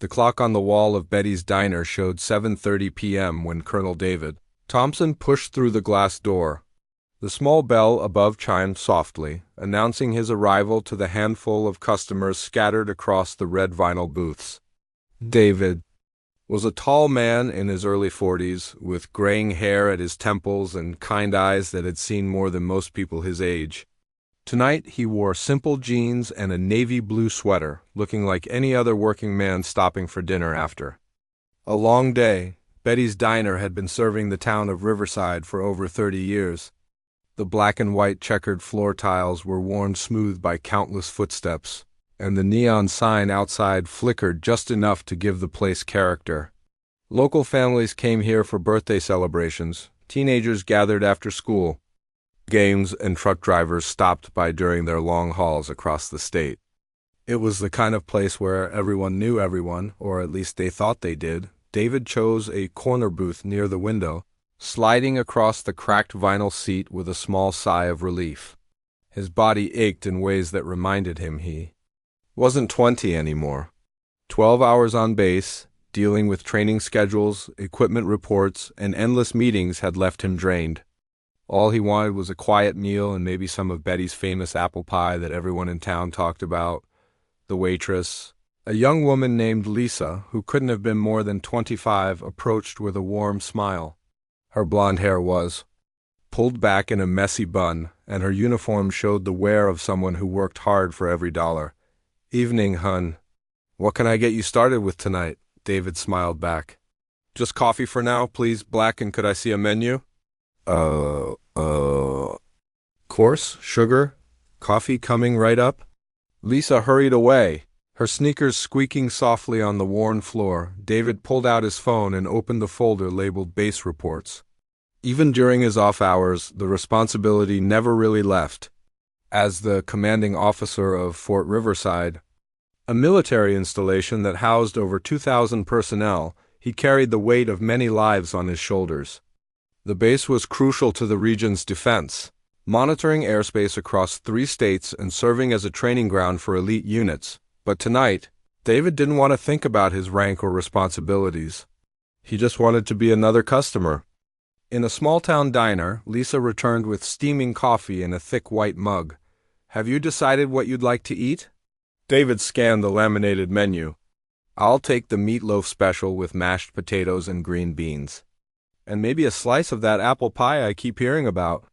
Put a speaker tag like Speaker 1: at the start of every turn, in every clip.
Speaker 1: The clock on the wall of Betty's diner showed 7:30 p.m. when Colonel David Thompson pushed through the glass door. The small bell above chimed softly, announcing his arrival to the handful of customers scattered across the red vinyl booths. David was a tall man in his early 40s, with graying hair at his temples and kind eyes that had seen more than most people his age. Tonight he wore simple jeans and a navy blue sweater, looking like any other working man stopping for dinner after a long day. Betty's Diner had been serving the town of Riverside for over 30 years. The black and white checkered floor tiles were worn smooth by countless footsteps, and the neon sign outside flickered just enough to give the place character. Local families came here for birthday celebrations, teenagers gathered after school, games, and truck drivers stopped by during their long hauls across the state. It was the kind of place where everyone knew everyone, or at least they thought they did. David chose a corner booth near the window, sliding across the cracked vinyl seat with a small sigh of relief. His body ached in ways that reminded him he wasn't 20 anymore. 12 hours on base, dealing with training schedules, equipment reports, and endless meetings had left him drained. All he wanted was a quiet meal and maybe some of Betty's famous apple pie that everyone in town talked about. The waitress, a young woman named Lisa, who couldn't have been more than 25, approached with a warm smile. Her blonde hair was pulled back in a messy bun, and her uniform showed the wear of someone who worked hard for every dollar. "Evening, hun. What can I get you started with tonight?" David smiled back. "Just coffee for now, please, black, and could I see a menu?" Course, sugar, coffee coming right up." Lisa hurried away, her sneakers squeaking softly on the worn floor. David pulled out his phone and opened the folder labeled Base Reports. Even during his off hours, the responsibility never really left. As the commanding officer of Fort Riverside, a military installation that housed over 2,000 personnel, he carried the weight of many lives on his shoulders. The base was crucial to the region's defense, monitoring airspace across 3 states and serving as a training ground for elite units. But tonight, David didn't want to think about his rank or responsibilities. He just wanted to be another customer. In a small-town diner, Lisa returned with steaming coffee in a thick white mug. "Have you decided what you'd like to eat?" David scanned the laminated menu. "I'll take the meatloaf special with mashed potatoes and green beans. And maybe a slice of that apple pie I keep hearing about."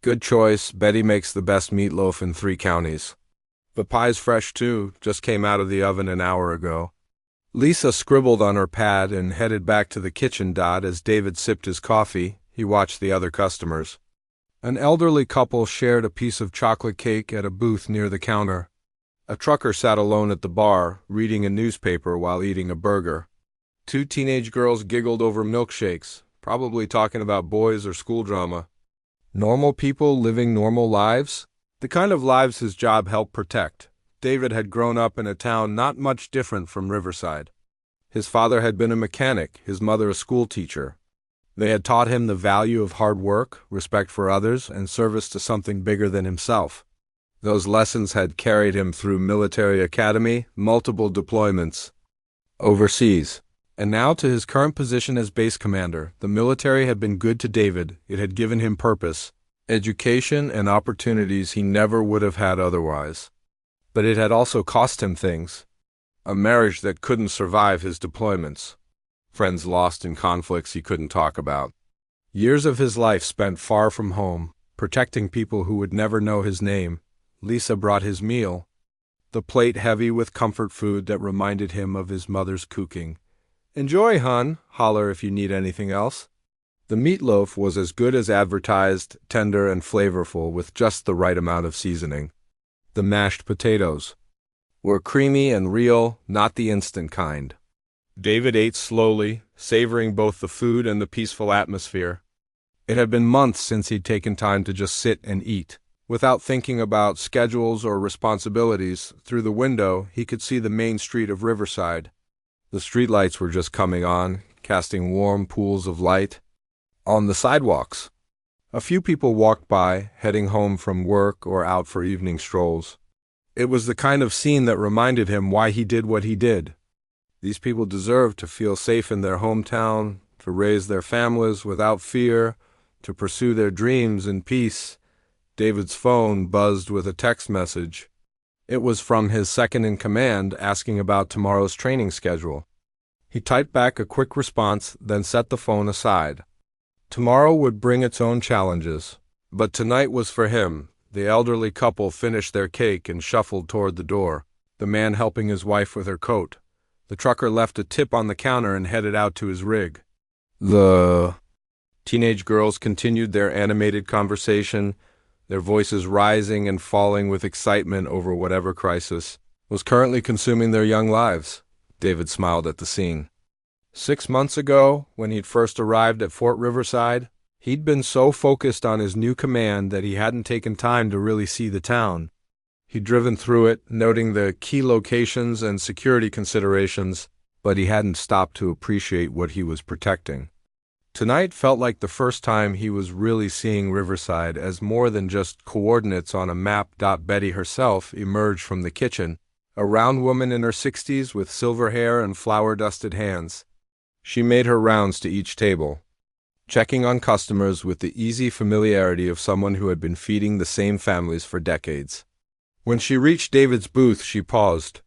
Speaker 1: "Good choice. Betty makes the best meatloaf in 3 counties. The pie's fresh, too, just came out of the oven an hour ago." Lisa scribbled on her pad and headed back to the kitchen. As David sipped his coffee, he watched the other customers. An elderly couple shared a piece of chocolate cake at a booth near the counter. A trucker sat alone at the bar, reading a newspaper while eating a burger. 2 teenage girls giggled over milkshakes, probably talking about boys or school drama. Normal people living normal lives? The kind of lives his job helped protect. David had grown up in a town not much different from Riverside. His father had been a mechanic, his mother a school teacher. They had taught him the value of hard work, respect for others, and service to something bigger than himself. Those lessons had carried him through military academy, multiple deployments overseas, and now to his current position as base commander. The military had been good to David. It had given him purpose, education, and opportunities he never would have had otherwise. But it had also cost him things. A marriage that couldn't survive his deployments. Friends lost in conflicts he couldn't talk about. Years of his life spent far from home, protecting people who would never know his name. Lisa brought his meal, the plate heavy with comfort food that reminded him of his mother's cooking. "Enjoy, hon. Holler if you need anything else." The meatloaf was as good as advertised, tender and flavorful with just the right amount of seasoning. The mashed potatoes were creamy and real, not the instant kind. David ate slowly, savoring both the food and the peaceful atmosphere. It had been months since he'd taken time to just sit and eat. Without thinking about schedules or responsibilities, through the window he could see the main street of Riverside. The streetlights were just coming on, casting warm pools of light on the sidewalks. A few people walked by, heading home from work or out for evening strolls. It was the kind of scene that reminded him why he did what he did. These people deserve to feel safe in their hometown, to raise their families without fear, to pursue their dreams in peace. David's phone buzzed with a text message. It was from his second-in-command asking about tomorrow's training schedule. He typed back a quick response, then set the phone aside. Tomorrow would bring its own challenges, but tonight was for him. The elderly couple finished their cake and shuffled toward the door, the man helping his wife with her coat. The trucker left a tip on the counter and headed out to his rig. The teenage girls continued their animated conversation, their voices rising and falling with excitement over whatever crisis was currently consuming their young lives. David smiled at the scene. 6 months ago, when he'd first arrived at Fort Riverside, he'd been so focused on his new command that he hadn't taken time to really see the town. He'd driven through it, noting the key locations and security considerations, but he hadn't stopped to appreciate what he was protecting. Tonight felt like the first time he was really seeing Riverside as more than just coordinates on a map. Betty herself emerged from the kitchen, a round woman in her 60s with silver hair and flour-dusted hands. She made her rounds to each table, checking on customers with the easy familiarity of someone who had been feeding the same families for decades. When she reached David's booth, she paused.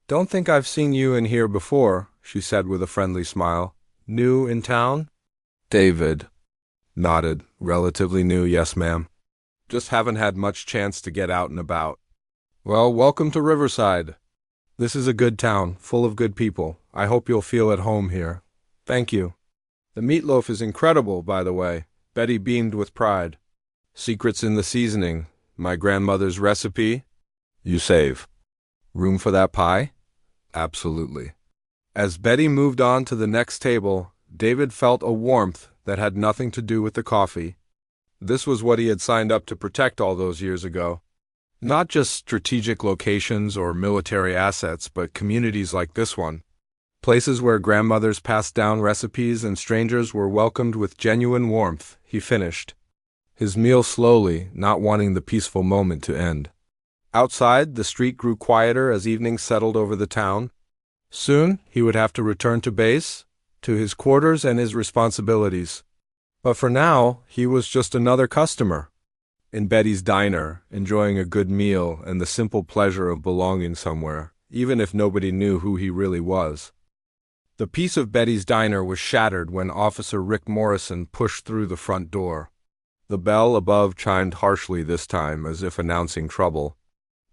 Speaker 1: "Don't think I've seen you in here before," she said with a friendly smile. "New in town?" David nodded. "Relatively new, yes, ma'am. Just haven't had much chance to get out and about." "Well, welcome to Riverside. This is a good town, full of good people. I hope you'll feel at home here." "Thank you. The meatloaf is incredible, by the way." Betty beamed with pride. "Secrets in the seasoning. My grandmother's recipe. You save. Room for that pie?" "Absolutely." As Betty moved on to the next table, David felt a warmth that had nothing to do with the coffee. This was what he had signed up to protect all those years ago. Not just strategic locations or military assets, but communities like this one. Places where grandmothers passed down recipes and strangers were welcomed with genuine warmth. He finished his meal slowly, not wanting the peaceful moment to end. Outside, the street grew quieter as evening settled over the town. Soon, he would have to return to base, to his quarters and his responsibilities. But for now, he was just another customer in Betty's diner, enjoying a good meal and the simple pleasure of belonging somewhere, even if nobody knew who he really was. The peace of Betty's diner was shattered when Officer Rick Morrison pushed through the front door. The bell above chimed harshly this time, as if announcing trouble.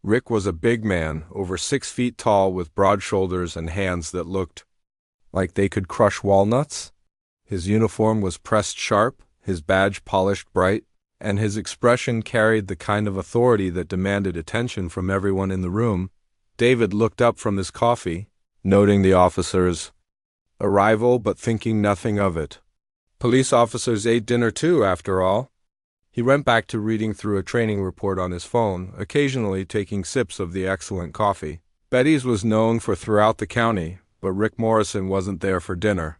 Speaker 1: Rick was a big man, over 6 feet tall, with broad shoulders and hands that looked like they could crush walnuts. His uniform was pressed sharp, his badge polished bright, and his expression carried the kind of authority that demanded attention from everyone in the room. David looked up from his coffee, noting the officer's arrival but thinking nothing of it. Police officers ate dinner too, after all. He went back to reading through a training report on his phone, occasionally taking sips of the excellent coffee. Betty's was known for throughout the county, but Rick Morrison wasn't there for dinner.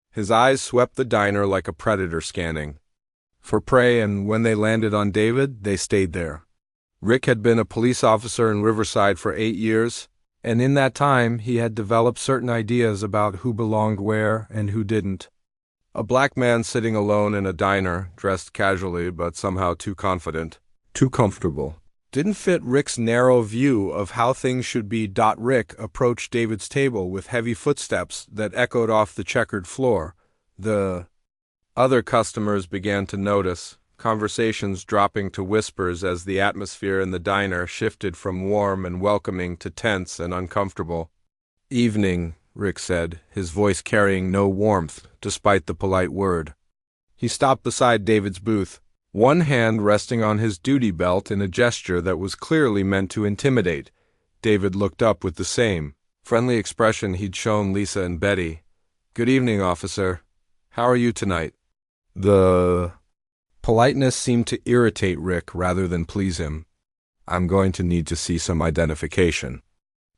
Speaker 1: His eyes swept the diner like a predator scanning for prey, and when they landed on David, they stayed there. Rick had been a police officer in Riverside for 8 years, and in that time he had developed certain ideas about who belonged where and who didn't. A black man sitting alone in a diner, dressed casually but somehow too confident, too comfortable, didn't fit Rick's narrow view of how things should be. Rick approached David's table with heavy footsteps that echoed off the checkered floor. The other customers began to notice, conversations dropping to whispers as the atmosphere in the diner shifted from warm and welcoming to tense and uncomfortable. "Evening," Rick said, his voice carrying no warmth, despite the polite word. He stopped beside David's booth, one hand resting on his duty belt in a gesture that was clearly meant to intimidate. David looked up with the same friendly expression he'd shown Lisa and Betty. "Good evening, officer. How are you tonight?" The politeness seemed to irritate Rick rather than please him. "I'm going to need to see some identification."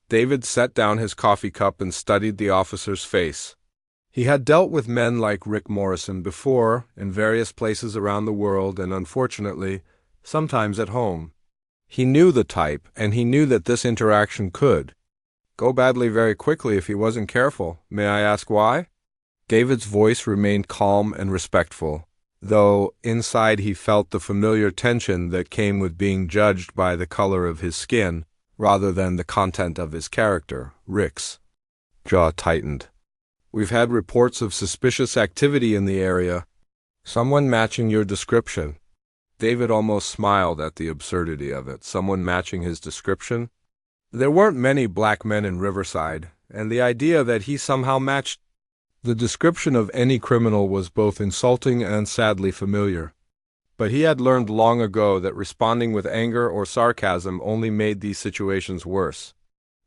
Speaker 1: David set down his coffee cup and studied the officer's face. He had dealt with men like Rick Morrison before, in various places around the world, and unfortunately, sometimes at home. He knew the type, and he knew that this interaction could Go badly very quickly if he wasn't careful. May I ask why? David's voice remained calm and respectful, though inside he felt the familiar tension that came with being judged by the color of his skin rather than the content of his character. Rick's jaw tightened. We've had reports of suspicious activity in the area. Someone matching your description. David almost smiled at the absurdity of it. Someone matching his description? There weren't many black men in Riverside, and the idea that he somehow matched the description of any criminal was both insulting and sadly familiar. But he had learned long ago that responding with anger or sarcasm only made these situations worse.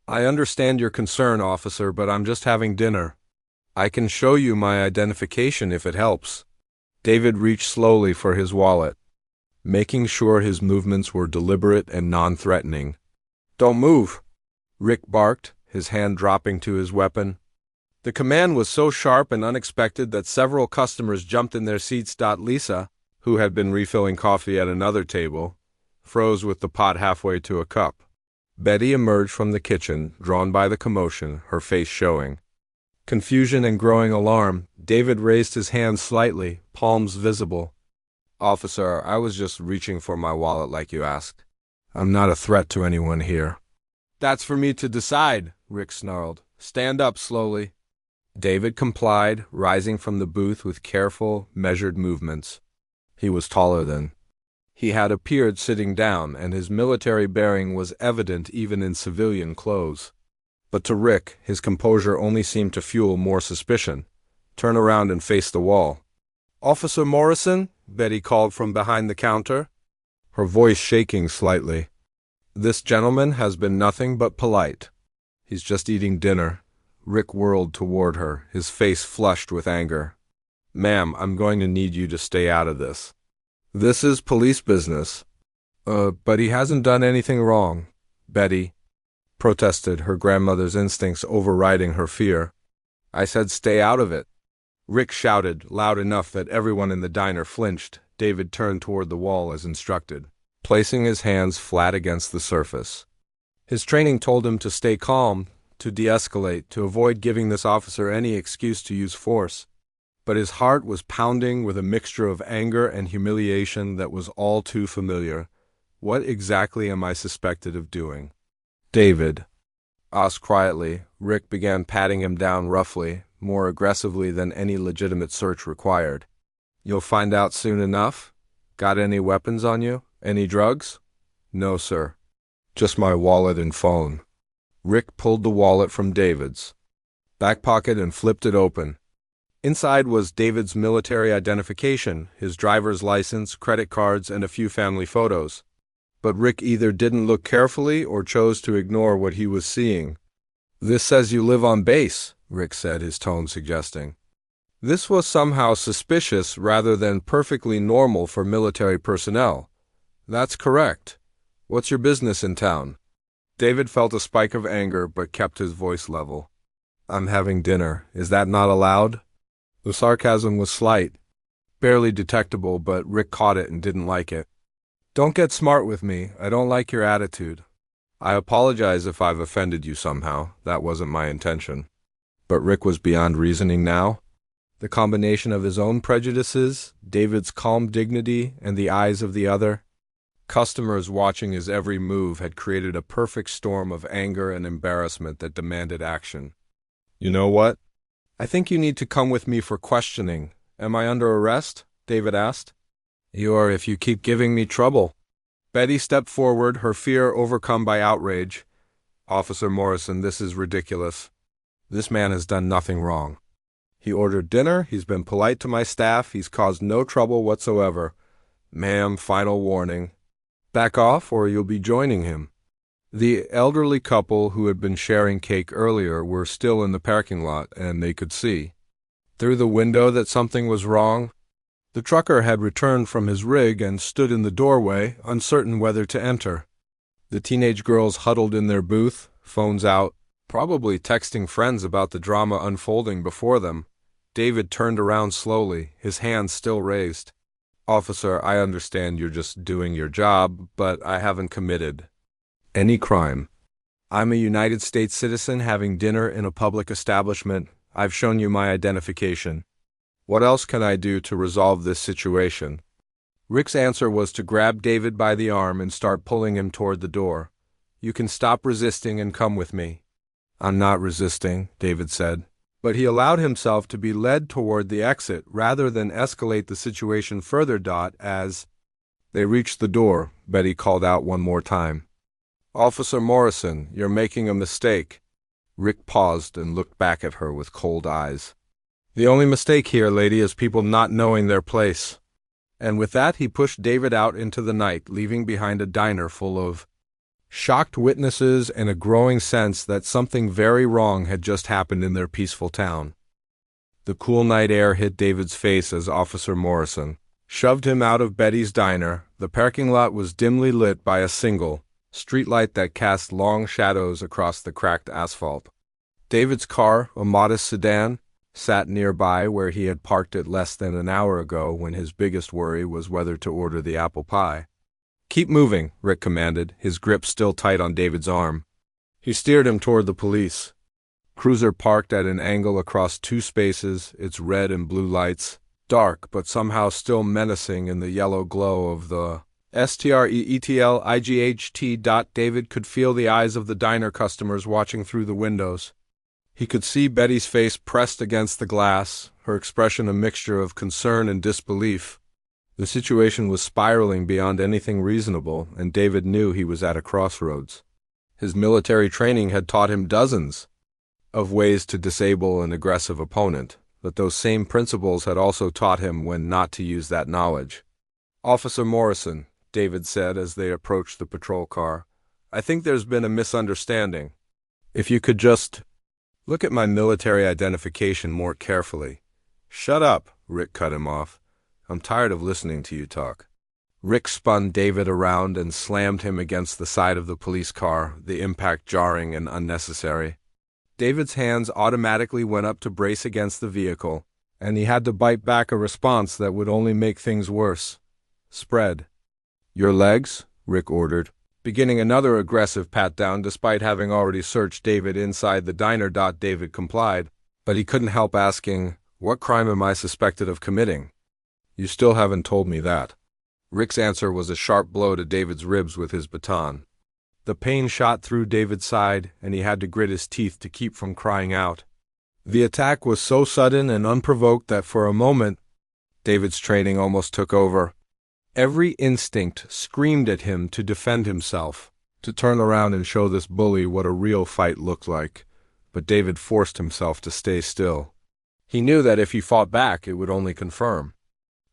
Speaker 1: I understand your concern, officer, but I'm just having dinner. I can show you my identification if it helps. David reached slowly for his wallet, making sure his movements were deliberate and non-threatening. Don't move, Rick barked, his hand dropping to his weapon. The command was so sharp and unexpected that several customers jumped in their seats. Lisa, who had been refilling coffee at another table, froze with the pot halfway to a cup. Betty emerged from the kitchen, drawn by the commotion, her face showing confusion and growing alarm. David raised his hand slightly, palms visible. Officer, I was just reaching for my wallet like you asked. I'm not a threat to anyone here. That's for me to decide, Rick snarled. Stand up slowly. David complied, rising from the booth with careful, measured movements. He was taller than he had appeared sitting down, and his military bearing was evident even in civilian clothes. But to Rick, his composure only seemed to fuel more suspicion. Turn around and face the wall. Officer Morrison, Betty called from behind the counter, her voice shaking slightly. This gentleman has been nothing but polite. He's just eating dinner. Rick whirled toward her, his face flushed with anger. Ma'am, I'm going to need you to stay out of this. This is police business. But he hasn't done anything wrong, Betty protested, her grandmother's instincts overriding her fear. I said stay out of it. Rick shouted, loud enough that everyone in the diner flinched. David turned toward the wall as instructed, placing his hands flat against the surface. His training told him to stay calm, to de-escalate, to avoid giving this officer any excuse to use force. But his heart was pounding with a mixture of anger and humiliation that was all too familiar. What exactly am I suspected of doing? David asked quietly. Rick began patting him down roughly, more aggressively than any legitimate search required. You'll find out soon enough. Got any weapons on you? Any drugs? No, sir. Just my wallet and phone. Rick pulled the wallet from David's back pocket and flipped it open. Inside was David's military identification, his driver's license, credit cards, and a few family photos. But Rick either didn't look carefully or chose to ignore what he was seeing. This says you live on base, Rick said, his tone suggesting. This was somehow suspicious rather than perfectly normal for military personnel. That's correct. What's your business in town? David felt a spike of anger but kept his voice level. I'm having dinner. Is that not allowed? The sarcasm was slight, barely detectable, but Rick caught it and didn't like it. Don't get smart with me. I don't like your attitude. I apologize if I've offended you somehow. That wasn't my intention. But Rick was beyond reasoning now. The combination of his own prejudices, David's calm dignity, and the eyes of the other customers watching his every move had created a perfect storm of anger and embarrassment that demanded action. You know what? I think you need to come with me for questioning. Am I under arrest? David asked. You are if you keep giving me trouble. Betty stepped forward, her fear overcome by outrage. Officer Morrison, this is ridiculous. This man has done nothing wrong. He ordered dinner, he's been polite to my staff, he's caused no trouble whatsoever. Ma'am, final warning. Back off or you'll be joining him. The elderly couple who had been sharing cake earlier were still in the parking lot, and they could see through the window that something was wrong. The trucker had returned from his rig and stood in the doorway, uncertain whether to enter. The teenage girls huddled in their booth, phones out, probably texting friends about the drama unfolding before them. David turned around slowly, his hands still raised. Officer, I understand you're just doing your job, but I haven't committed any crime. I'm a United States citizen having dinner in a public establishment. I've shown you my identification. What else can I do to resolve this situation? Rick's answer was to grab David by the arm and start pulling him toward the door. You can stop resisting and come with me. I'm not resisting, David said. But he allowed himself to be led toward the exit rather than escalate the situation further. As they reached the door, Betty called out one more time. Officer Morrison, you're making a mistake. Rick paused and looked back at her with cold eyes. The only mistake here, lady, is people not knowing their place. And with that, he pushed David out into the night, leaving behind a diner full of shocked witnesses and a growing sense that something very wrong had just happened in their peaceful town. The cool night air hit David's face as Officer Morrison shoved him out of Betty's diner. The parking lot was dimly lit by a single streetlight that cast long shadows across the cracked asphalt. David's car, a modest sedan, sat nearby where he had parked it less than an hour ago when his biggest worry was whether to order the apple pie. Keep moving, Rick commanded, his grip still tight on David's arm. He steered him toward the police cruiser parked at an angle across two spaces, its red and blue lights, dark but somehow still menacing in the yellow glow of the STREETLIGHT. David could feel the eyes of the diner customers watching through the windows. He could see Betty's face pressed against the glass, her expression a mixture of concern and disbelief. The situation was spiraling beyond anything reasonable, and David knew he was at a crossroads. His military training had taught him dozens of ways to disable an aggressive opponent, but those same principles had also taught him when not to use that knowledge. Officer Morrison, David said as they approached the patrol car, I think there's been a misunderstanding. If you could just look at my military identification more carefully. Shut up, Rick cut him off. I'm tired of listening to you talk. Rick spun David around and slammed him against the side of the police car, the impact jarring and unnecessary. David's hands automatically went up to brace against the vehicle, and he had to bite back a response that would only make things worse. Spread your legs, Rick ordered, beginning another aggressive pat-down despite having already searched David inside the diner. David complied, but he couldn't help asking, what crime am I suspected of committing? You still haven't told me that. Rick's answer was a sharp blow to David's ribs with his baton. The pain shot through David's side, and he had to grit his teeth to keep from crying out. The attack was so sudden and unprovoked that for a moment, David's training almost took over. Every instinct screamed at him to defend himself, to turn around and show this bully what a real fight looked like, but David forced himself to stay still. He knew that if he fought back, it would only confirm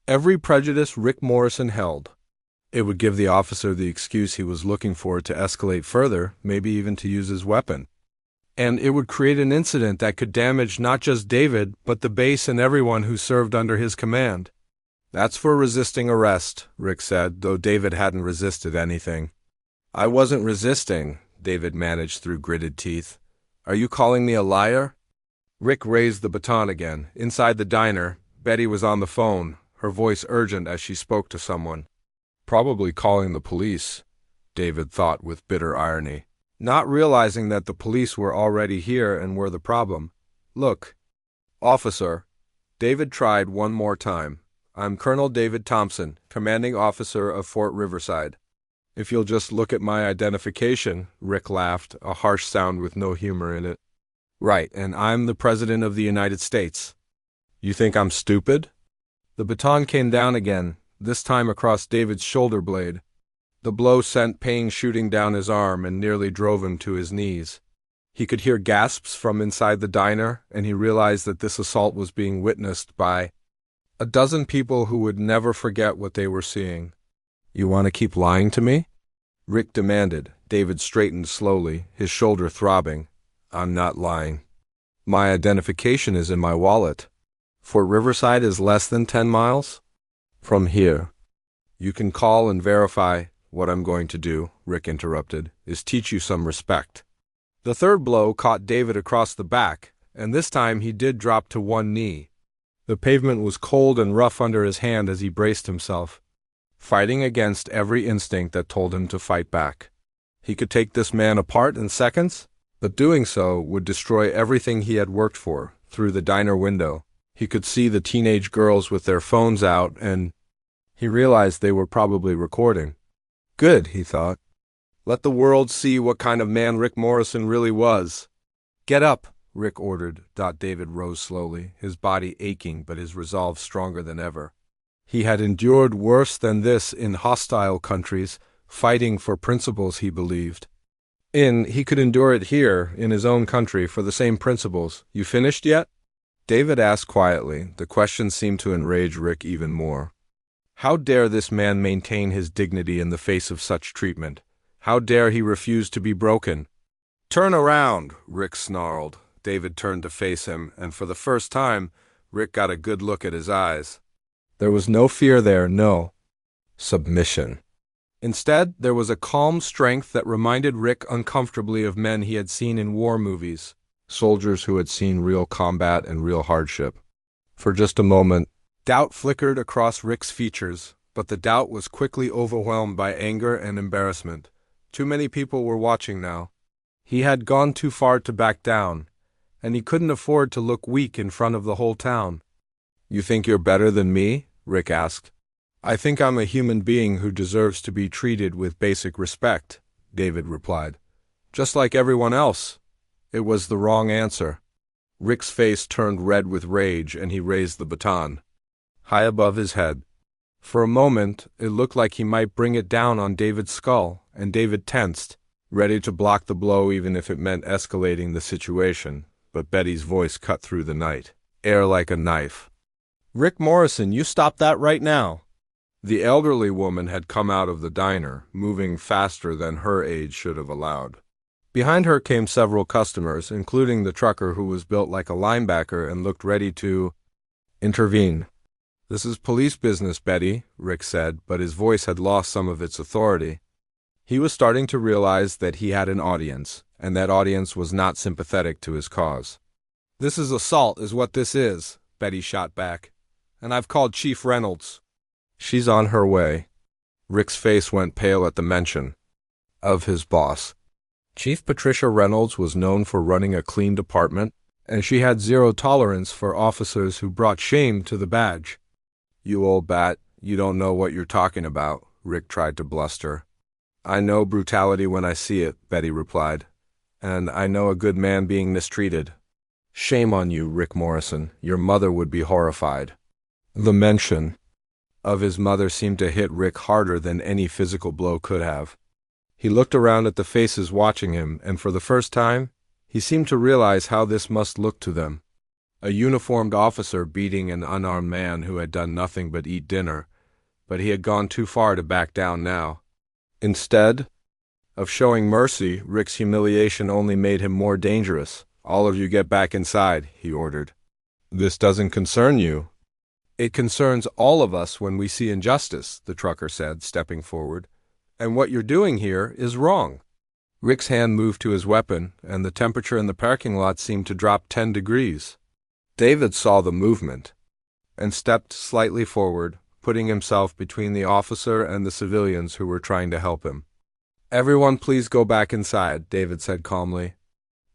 Speaker 1: every prejudice Rick Morrison held. It would give the officer the excuse he was looking for to escalate further, maybe even to use his weapon. And it would create an incident that could damage not just David, but the base and everyone who served under his command. That's for resisting arrest, Rick said, though David hadn't resisted anything. I wasn't resisting, David managed through gritted teeth. Are you calling me a liar? Rick raised the baton again. Inside the diner, Betty was on the phone, her voice urgent as she spoke to someone. Probably calling the police, David thought with bitter irony, not realizing that the police were already here and were the problem. Look, officer, David tried one more time. I'm Colonel David Thompson, commanding officer of Fort Riverside. If you'll just look at my identification, Rick laughed, a harsh sound with no humor in it. Right, and I'm the President of the United States. You think I'm stupid? The baton came down again, this time across David's shoulder blade. The blow sent pain shooting down his arm and nearly drove him to his knees. He could hear gasps from inside the diner, and he realized that this assault was being witnessed by a dozen people who would never forget what they were seeing. You want to keep lying to me? Rick demanded. David straightened slowly, his shoulder throbbing. I'm not lying. My identification is in my wallet. Fort Riverside is less than 10 miles from here. You can call and verify. What I'm going to do, Rick interrupted, is teach you some respect. The third blow caught David across the back, and this time he did drop to one knee. The pavement was cold and rough under his hand as he braced himself, fighting against every instinct that told him to fight back. He could take this man apart in seconds, but doing so would destroy everything he had worked for. Through the diner window, he could see the teenage girls with their phones out, and he realized they were probably recording. Good, he thought. Let the world see what kind of man Rick Morrison really was. Get up, Rick ordered. David rose slowly, his body aching but his resolve stronger than ever. He had endured worse than this in hostile countries, fighting for principles he believed. He could endure it here, in his own country, for the same principles. You finished yet? David asked quietly. The question seemed to enrage Rick even more. How dare this man maintain his dignity in the face of such treatment? How dare he refuse to be broken? Turn around, Rick snarled. David turned to face him, and for the first time, Rick got a good look at his eyes. There was no fear there, no submission. Instead, there was a calm strength that reminded Rick uncomfortably of men he had seen in war movies, soldiers who had seen real combat and real hardship. For just a moment, doubt flickered across Rick's features, but the doubt was quickly overwhelmed by anger and embarrassment. Too many people were watching now. He had gone too far to back down, and he couldn't afford to look weak in front of the whole town. You think you're better than me? Rick asked. I think I'm a human being who deserves to be treated with basic respect, David replied. Just like everyone else. It was the wrong answer. Rick's face turned red with rage, and he raised the baton high above his head. For a moment, it looked like he might bring it down on David's skull, and David tensed, ready to block the blow even if it meant escalating the situation. But Betty's voice cut through the night, air like a knife. Rick Morrison, you stop that right now. The elderly woman had come out of the diner, moving faster than her age should have allowed. Behind her came several customers, including the trucker who was built like a linebacker and looked ready to intervene. This is police business, Betty, Rick said, but his voice had lost some of its authority. He was starting to realize that he had an audience, and that audience was not sympathetic to his cause. This is assault, is what this is, Betty shot back. And I've called Chief Reynolds. She's on her way. Rick's face went pale at the mention of his boss. Chief Patricia Reynolds was known for running a clean department, and she had zero tolerance for officers who brought shame to the badge. You old bat, you don't know what you're talking about, Rick tried to bluster. I know brutality when I see it, Betty replied, and I know a good man being mistreated. Shame on you, Rick Morrison. Your mother would be horrified. The mention of his mother seemed to hit Rick harder than any physical blow could have. He looked around at the faces watching him, and for the first time, he seemed to realize how this must look to them. A uniformed officer beating an unarmed man who had done nothing but eat dinner, but he had gone too far to back down now. Instead of showing mercy, Rick's humiliation only made him more dangerous. All of you get back inside, he ordered. This doesn't concern you. It concerns all of us when we see injustice, the trucker said, stepping forward. And what you're doing here is wrong. Rick's hand moved to his weapon, and the temperature in the parking lot seemed to drop 10 degrees. David saw the movement and stepped slightly forward, putting himself between the officer and the civilians who were trying to help him. Everyone please go back inside, David said calmly.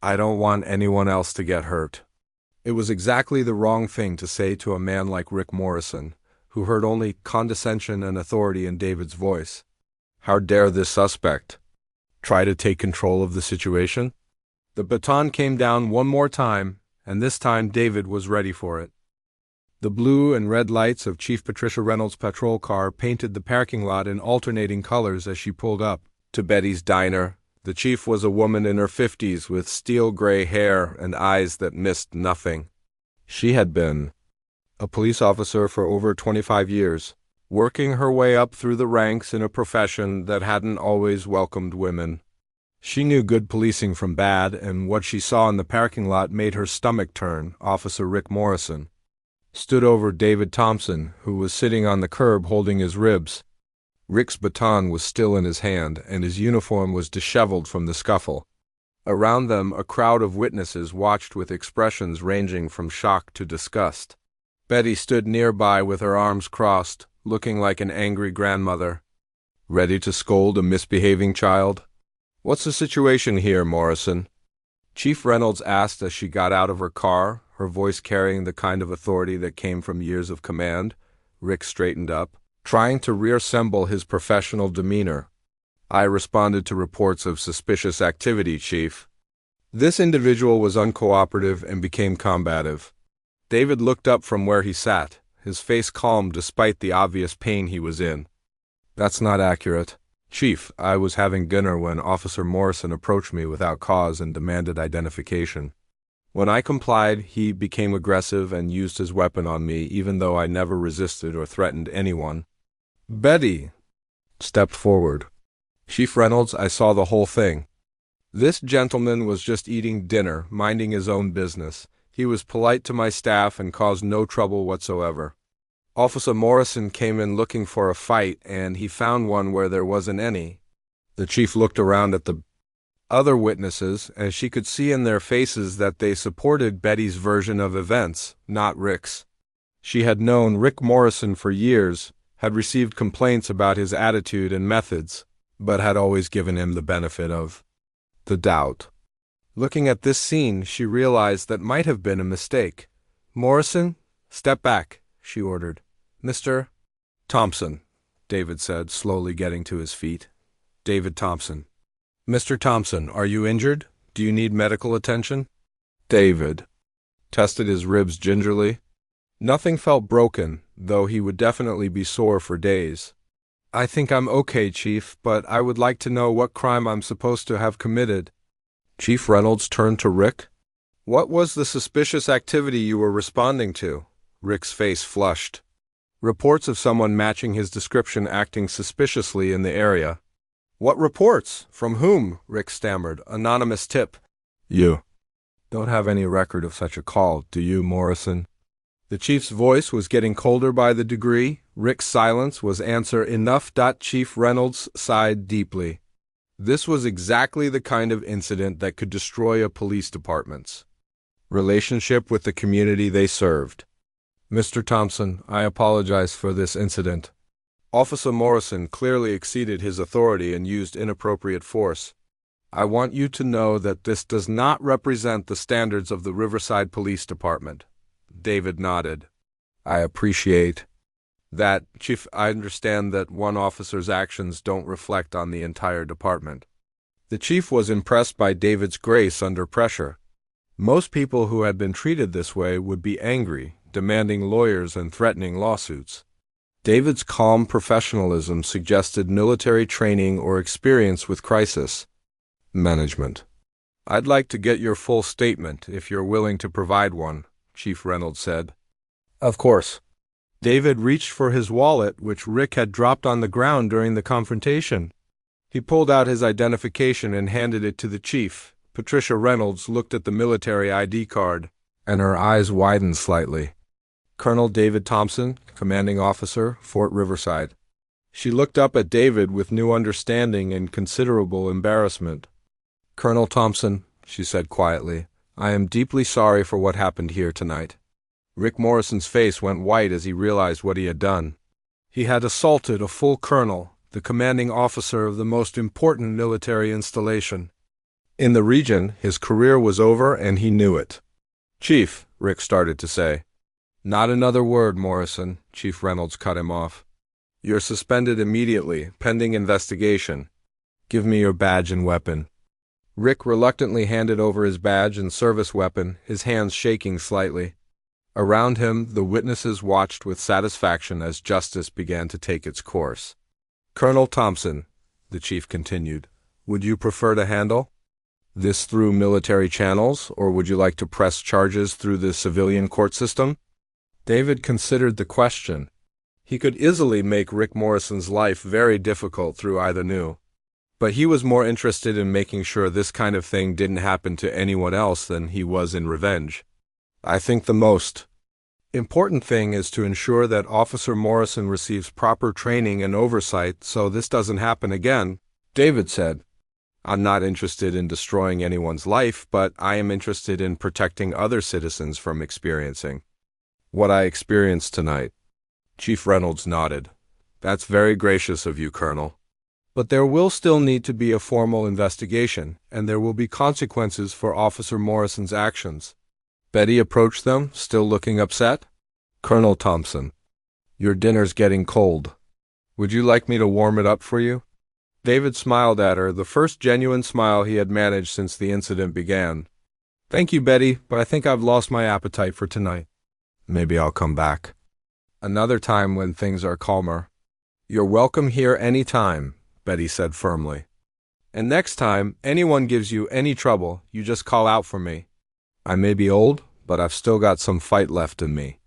Speaker 1: I don't want anyone else to get hurt. It was exactly the wrong thing to say to a man like Rick Morrison, who heard only condescension and authority in David's voice. How dare this suspect try to take control of the situation? The baton came down one more time, and this time David was ready for it. The blue and red lights of Chief Patricia Reynolds' patrol car painted the parking lot in alternating colors as she pulled up to Betty's diner. The chief was a woman in her 50s with steel-gray hair and eyes that missed nothing. She had been a police officer for over 25 years, working her way up through the ranks in a profession that hadn't always welcomed women. She knew good policing from bad, and what she saw in the parking lot made her stomach turn. Officer Rick Morrison stood over David Thompson, who was sitting on the curb holding his ribs. Rick's baton was still in his hand, and his uniform was disheveled from the scuffle. Around them, a crowd of witnesses watched with expressions ranging from shock to disgust. Betty stood nearby with her arms crossed, looking like an angry grandmother. Ready to scold a misbehaving child? What's the situation here, Morrison? Chief Reynolds asked as she got out of her car, her voice carrying the kind of authority that came from years of command. Rick straightened up, trying to reassemble his professional demeanor. I responded to reports of suspicious activity, Chief. This individual was uncooperative and became combative. David looked up from where he sat, his face calm despite the obvious pain he was in. That's not accurate. Chief, I was having dinner when Officer Morrison approached me without cause and demanded identification. When I complied, he became aggressive and used his weapon on me, even though I never resisted or threatened anyone. Betty stepped forward. Chief Reynolds, I saw the whole thing. This gentleman was just eating dinner, minding his own business. He was polite to my staff and caused no trouble whatsoever. Officer Morrison came in looking for a fight, and he found one where there wasn't any. The chief looked around at the other witnesses, and she could see in their faces that they supported Betty's version of events, not Rick's. She had known Rick Morrison for years, had received complaints about his attitude and methods, but had always given him the benefit of the doubt. Looking at this scene, she realized that might have been a mistake. Morrison, step back, she ordered. Mr. Thompson, David said, slowly getting to his feet. David Thompson. Mr. Thompson, are you injured? Do you need medical attention? David tested his ribs gingerly. Nothing felt broken, though he would definitely be sore for days. I think I'm okay, Chief, but I would like to know what crime I'm supposed to have committed. Chief Reynolds turned to Rick. What was the suspicious activity you were responding to? Rick's face flushed. Reports of someone matching his description acting suspiciously in the area. What reports? From whom? Rick stammered. Anonymous tip. You don't have any record of such a call, do you, Morrison? The chief's voice was getting colder by the degree. Rick's silence was answer enough. Chief Reynolds sighed deeply. This was exactly the kind of incident that could destroy a police department's relationship with the community they served. Mr. Thompson, I apologize for this incident. Officer Morrison clearly exceeded his authority and used inappropriate force. I want you to know that this does not represent the standards of the Riverside Police Department. David nodded. I appreciate that, Chief. I understand that one officer's actions don't reflect on the entire department. The chief was impressed by David's grace under pressure. Most people who had been treated this way would be angry, demanding lawyers and threatening lawsuits. David's calm professionalism suggested military training or experience with crisis management. I'd like to get your full statement, if you're willing to provide one, Chief Reynolds said. Of course. David reached for his wallet, which Rick had dropped on the ground during the confrontation. He pulled out his identification and handed it to the chief. Patricia Reynolds looked at the military ID card, and her eyes widened slightly. Colonel David Thompson, commanding officer, Fort Riverside. She looked up at David with new understanding and considerable embarrassment. Colonel Thompson, she said quietly, I am deeply sorry for what happened here tonight. Rick Morrison's face went white as he realized what he had done. He had assaulted a full colonel, the commanding officer of the most important military installation in the region. His career was over, and he knew it. Chief, Rick started to say. Not another word, Morrison, Chief Reynolds cut him off. You're suspended immediately, pending investigation. Give me your badge and weapon. Rick reluctantly handed over his badge and service weapon, his hands shaking slightly. Around him, the witnesses watched with satisfaction as justice began to take its course. Colonel Thompson, the chief continued, would you prefer to handle this through military channels, or would you like to press charges through the civilian court system? David considered the question. He could easily make Rick Morrison's life very difficult through either new. But he was more interested in making sure this kind of thing didn't happen to anyone else than he was in revenge. I think the most important thing is to ensure that Officer Morrison receives proper training and oversight so this doesn't happen again, David said. I'm not interested in destroying anyone's life, but I am interested in protecting other citizens from experiencing what I experienced tonight. Chief Reynolds nodded. That's very gracious of you, Colonel. But there will still need to be a formal investigation, and there will be consequences for Officer Morrison's actions. Betty approached them, still looking upset. Colonel Thompson, your dinner's getting cold. Would you like me to warm it up for you? David smiled at her, the first genuine smile he had managed since the incident began. Thank you, Betty, but I think I've lost my appetite for tonight. Maybe I'll come back. Another time when things are calmer. You're welcome here any time, Betty said firmly. And next time anyone gives you any trouble, you just call out for me. I may be old, but I've still got some fight left in me.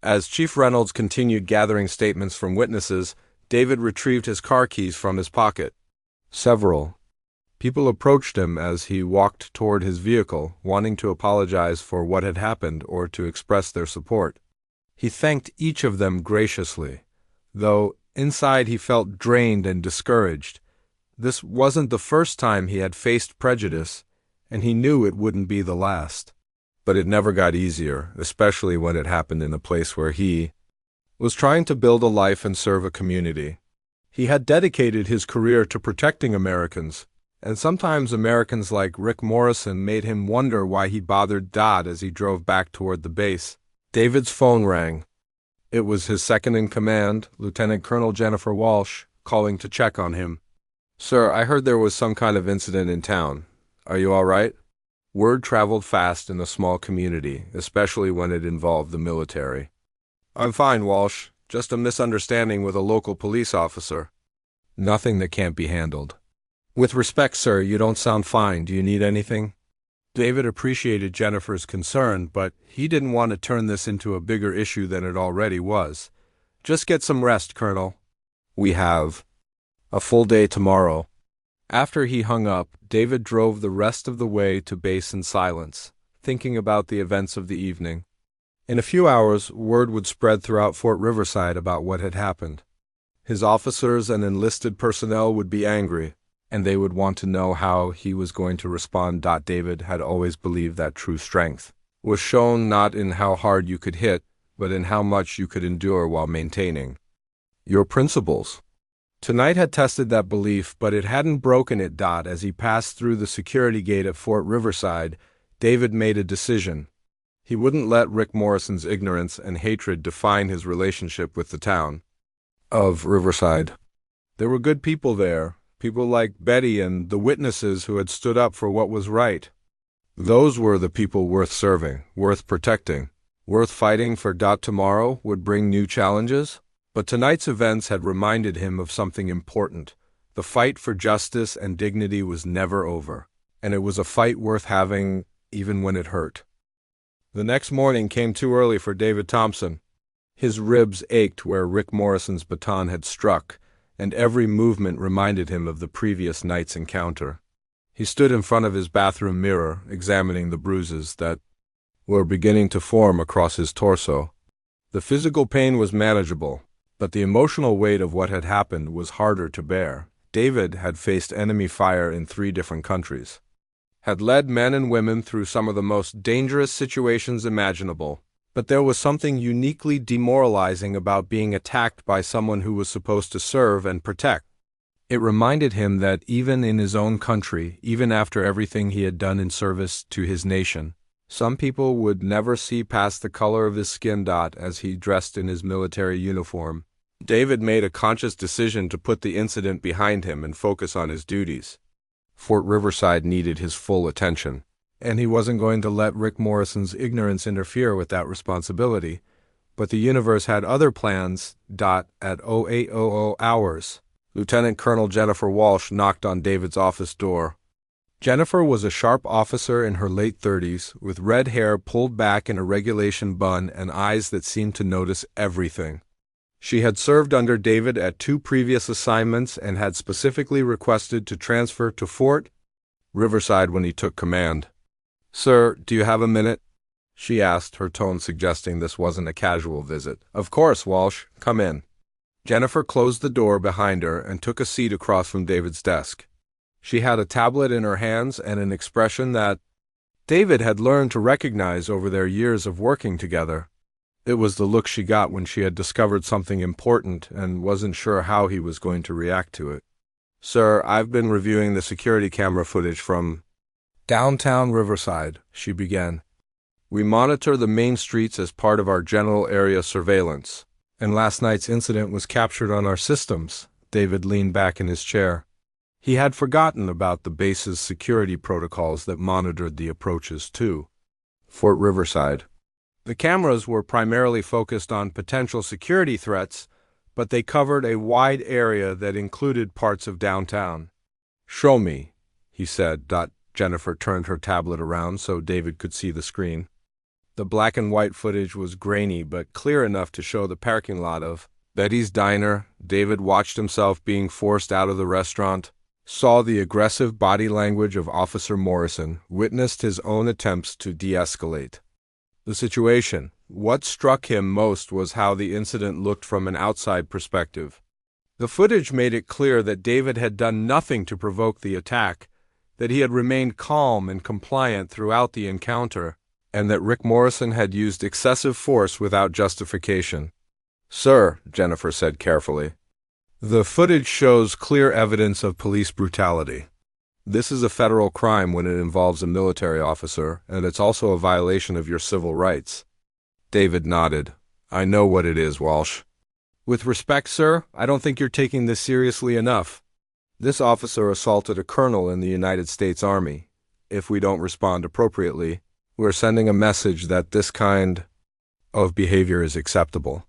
Speaker 1: As Chief Reynolds continued gathering statements from witnesses, David retrieved his car keys from his pocket. Several people approached him as he walked toward his vehicle, wanting to apologize for what had happened or to express their support. He thanked each of them graciously, though inside he felt drained and discouraged. This wasn't the first time he had faced prejudice, and he knew it wouldn't be the last. But it never got easier, especially when it happened in a place where he was trying to build a life and serve a community. He had dedicated his career to protecting Americans, and sometimes Americans like Rick Morrison made him wonder why he bothered Dodd as he drove back toward the base. David's phone rang. It was his second-in-command, Lieutenant Colonel Jennifer Walsh, calling to check on him. Sir, I heard there was some kind of incident in town. Are you all right? Word traveled fast in a small community, especially when it involved the military. I'm fine, Walsh. Just a misunderstanding with a local police officer. Nothing that can't be handled. With respect, sir, you don't sound fine. Do you need anything? David appreciated Jennifer's concern, but he didn't want to turn this into a bigger issue than it already was. Just get some rest, Colonel. We have a full day tomorrow. After he hung up, David drove the rest of the way to base in silence, thinking about the events of the evening. In a few hours, word would spread throughout Fort Riverside about what had happened. His officers and enlisted personnel would be angry, and they would want to know how he was going to respond. David had always believed that true strength was shown not in how hard you could hit, but in how much you could endure while maintaining your principles. Tonight had tested that belief, but it hadn't broken it. As he passed through the security gate at Fort Riverside, David made a decision. He wouldn't let Rick Morrison's ignorance and hatred define his relationship with the town of Riverside. There were good people there, people like Betty and the witnesses who had stood up for what was right. Those were the people worth serving, worth protecting, worth fighting for. Tomorrow would bring new challenges, but tonight's events had reminded him of something important. The fight for justice and dignity was never over, and it was a fight worth having even when it hurt. The next morning came too early for David Thompson. His ribs ached where Rick Morrison's baton had struck, and every movement reminded him of the previous night's encounter. He stood in front of his bathroom mirror, examining the bruises that were beginning to form across his torso. The physical pain was manageable, but the emotional weight of what had happened was harder to bear. David had faced enemy fire in 3 different countries, had led men and women through some of the most dangerous situations imaginable, but there was something uniquely demoralizing about being attacked by someone who was supposed to serve and protect. It reminded him that even in his own country, even after everything he had done in service to his nation, some people would never see past the color of his skin. As he dressed in his military uniform, David made a conscious decision to put the incident behind him and focus on his duties. Fort Riverside needed his full attention, and he wasn't going to let Rick Morrison's ignorance interfere with that responsibility. But the universe had other plans. At 0800 hours, Lieutenant Colonel Jennifer Walsh knocked on David's office door. Jennifer was a sharp officer in her late 30s, with red hair pulled back in a regulation bun and eyes that seemed to notice everything. She had served under David at 2 previous assignments and had specifically requested to transfer to Fort Riverside when he took command. Sir, do you have a minute? She asked, her tone suggesting this wasn't a casual visit. Of course, Walsh. Come in. Jennifer closed the door behind her and took a seat across from David's desk. She had a tablet in her hands and an expression that David had learned to recognize over their years of working together. It was the look she got when she had discovered something important and wasn't sure how he was going to react to it. Sir, I've been reviewing the security camera footage from downtown Riverside, she began. We monitor the main streets as part of our general area surveillance, and last night's incident was captured on our systems. David leaned back in his chair. He had forgotten about the base's security protocols that monitored the approaches to Fort Riverside. The cameras were primarily focused on potential security threats, but they covered a wide area that included parts of downtown. Show me, he said. Jennifer turned her tablet around so David could see the screen. The black and white footage was grainy but clear enough to show the parking lot of Betty's Diner. David watched himself being forced out of the restaurant, saw the aggressive body language of Officer Morrison, witnessed his own attempts to de-escalate the situation. What struck him most was how the incident looked from an outside perspective. The footage made it clear that David had done nothing to provoke the attack, that he had remained calm and compliant throughout the encounter, and that Rick Morrison had used excessive force without justification. Sir, Jennifer said carefully, the footage shows clear evidence of police brutality. This is a federal crime when it involves a military officer, and it's also a violation of your civil rights. David nodded. I know what it is, Walsh. With respect, sir, I don't think you're taking this seriously enough. This officer assaulted a colonel in the United States Army. If we don't respond appropriately, we're sending a message that this kind of behavior is acceptable.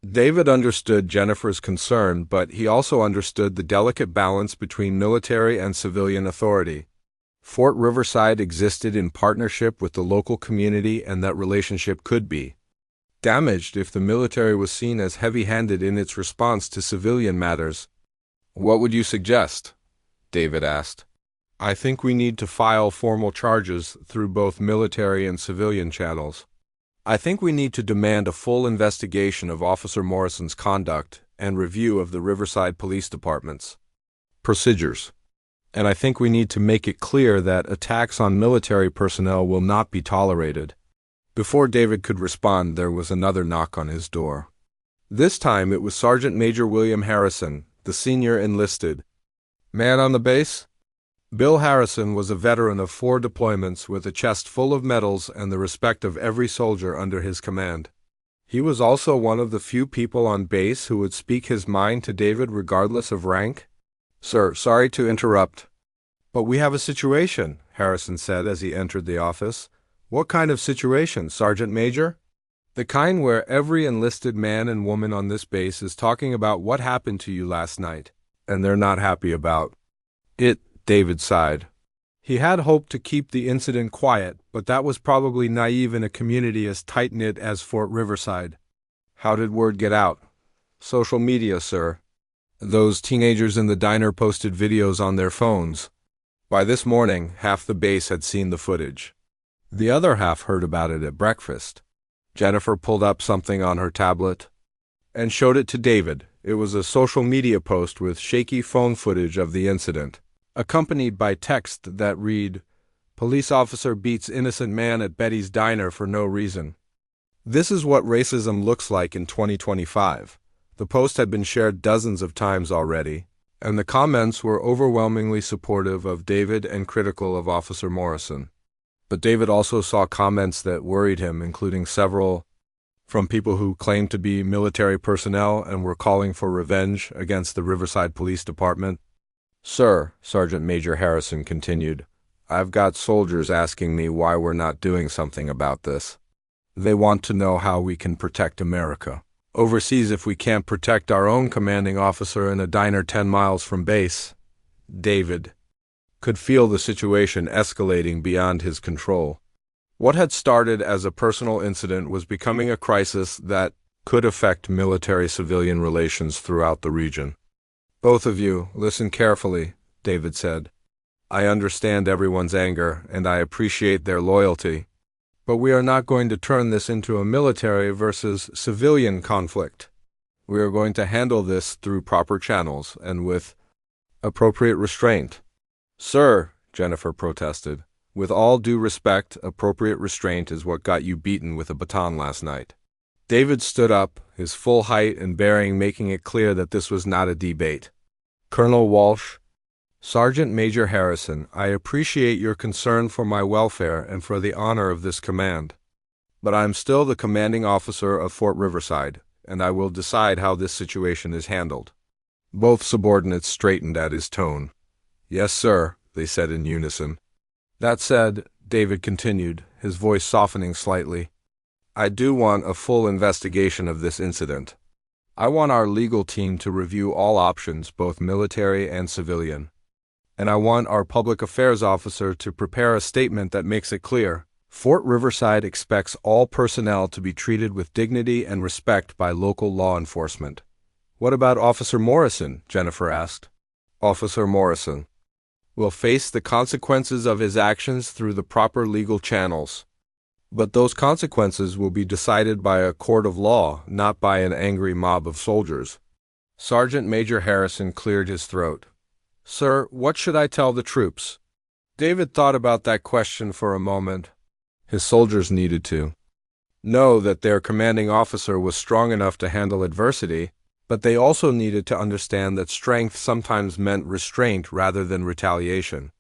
Speaker 1: David understood Jennifer's concern, but he also understood the delicate balance between military and civilian authority. Fort Riverside existed in partnership with the local community, and that relationship could be damaged if the military was seen as heavy-handed in its response to civilian matters. What would you suggest? David asked. I think we need to file formal charges through both military and civilian channels. I think we need to demand a full investigation of Officer Morrison's conduct and review of the Riverside Police Department's procedures. And I think we need to make it clear that attacks on military personnel will not be tolerated. Before David could respond, there was another knock on his door. This time it was Sergeant Major William Harrison, the senior enlisted man on the base. Bill Harrison was a veteran of 4 deployments with a chest full of medals and the respect of every soldier under his command. He was also one of the few people on base who would speak his mind to David regardless of rank. Sir, sorry to interrupt, but we have a situation, Harrison said as he entered the office. What kind of situation, Sergeant Major? The kind where every enlisted man and woman on this base is talking about what happened to you last night, and they're not happy about it, David sighed. He had hoped to keep the incident quiet, but that was probably naive in a community as tight-knit as Fort Riverside. How did word get out? Social media, sir. Those teenagers in the diner posted videos on their phones. By this morning, half the base had seen the footage. The other half heard about it at breakfast. Jennifer pulled up something on her tablet and showed it to David. It was a social media post with shaky phone footage of the incident, accompanied by text that read, "Police officer beats innocent man at Betty's Diner for no reason." This is what racism looks like in 2025. The post had been shared dozens of times already, and the comments were overwhelmingly supportive of David and critical of Officer Morrison. But David also saw comments that worried him, including several from people who claimed to be military personnel and were calling for revenge against the Riverside Police Department. Sir, Sergeant Major Harrison continued, I've got soldiers asking me why we're not doing something about this. They want to know how we can protect America overseas if we can't protect our own commanding officer in a diner 10 miles from base. David could feel the situation escalating beyond his control. What had started as a personal incident was becoming a crisis that could affect military-civilian relations throughout the region. Both of you, listen carefully, David said. I understand everyone's anger, and I appreciate their loyalty. But we are not going to turn this into a military versus civilian conflict. We are going to handle this through proper channels and with appropriate restraint. Sir, Jennifer protested, with all due respect, appropriate restraint is what got you beaten with a baton last night. David stood up, his full height and bearing making it clear that this was not a debate. Colonel Walsh, Sergeant Major Harrison, I appreciate your concern for my welfare and for the honor of this command. But I am still the commanding officer of Fort Riverside, and I will decide how this situation is handled. Both subordinates straightened at his tone. Yes, sir, they said in unison. That said, David continued, his voice softening slightly, I do want a full investigation of this incident. I want our legal team to review all options, both military and civilian. And I want our public affairs officer to prepare a statement that makes it clear Fort Riverside expects all personnel to be treated with dignity and respect by local law enforcement. What about Officer Morrison? Jennifer asked. Officer Morrison will face the consequences of his actions through the proper legal channels. But those consequences will be decided by a court of law, not by an angry mob of soldiers. Sergeant Major Harrison cleared his throat. Sir, what should I tell the troops? David thought about that question for a moment. His soldiers needed to know that their commanding officer was strong enough to handle adversity, but they also needed to understand that strength sometimes meant restraint rather than retaliation.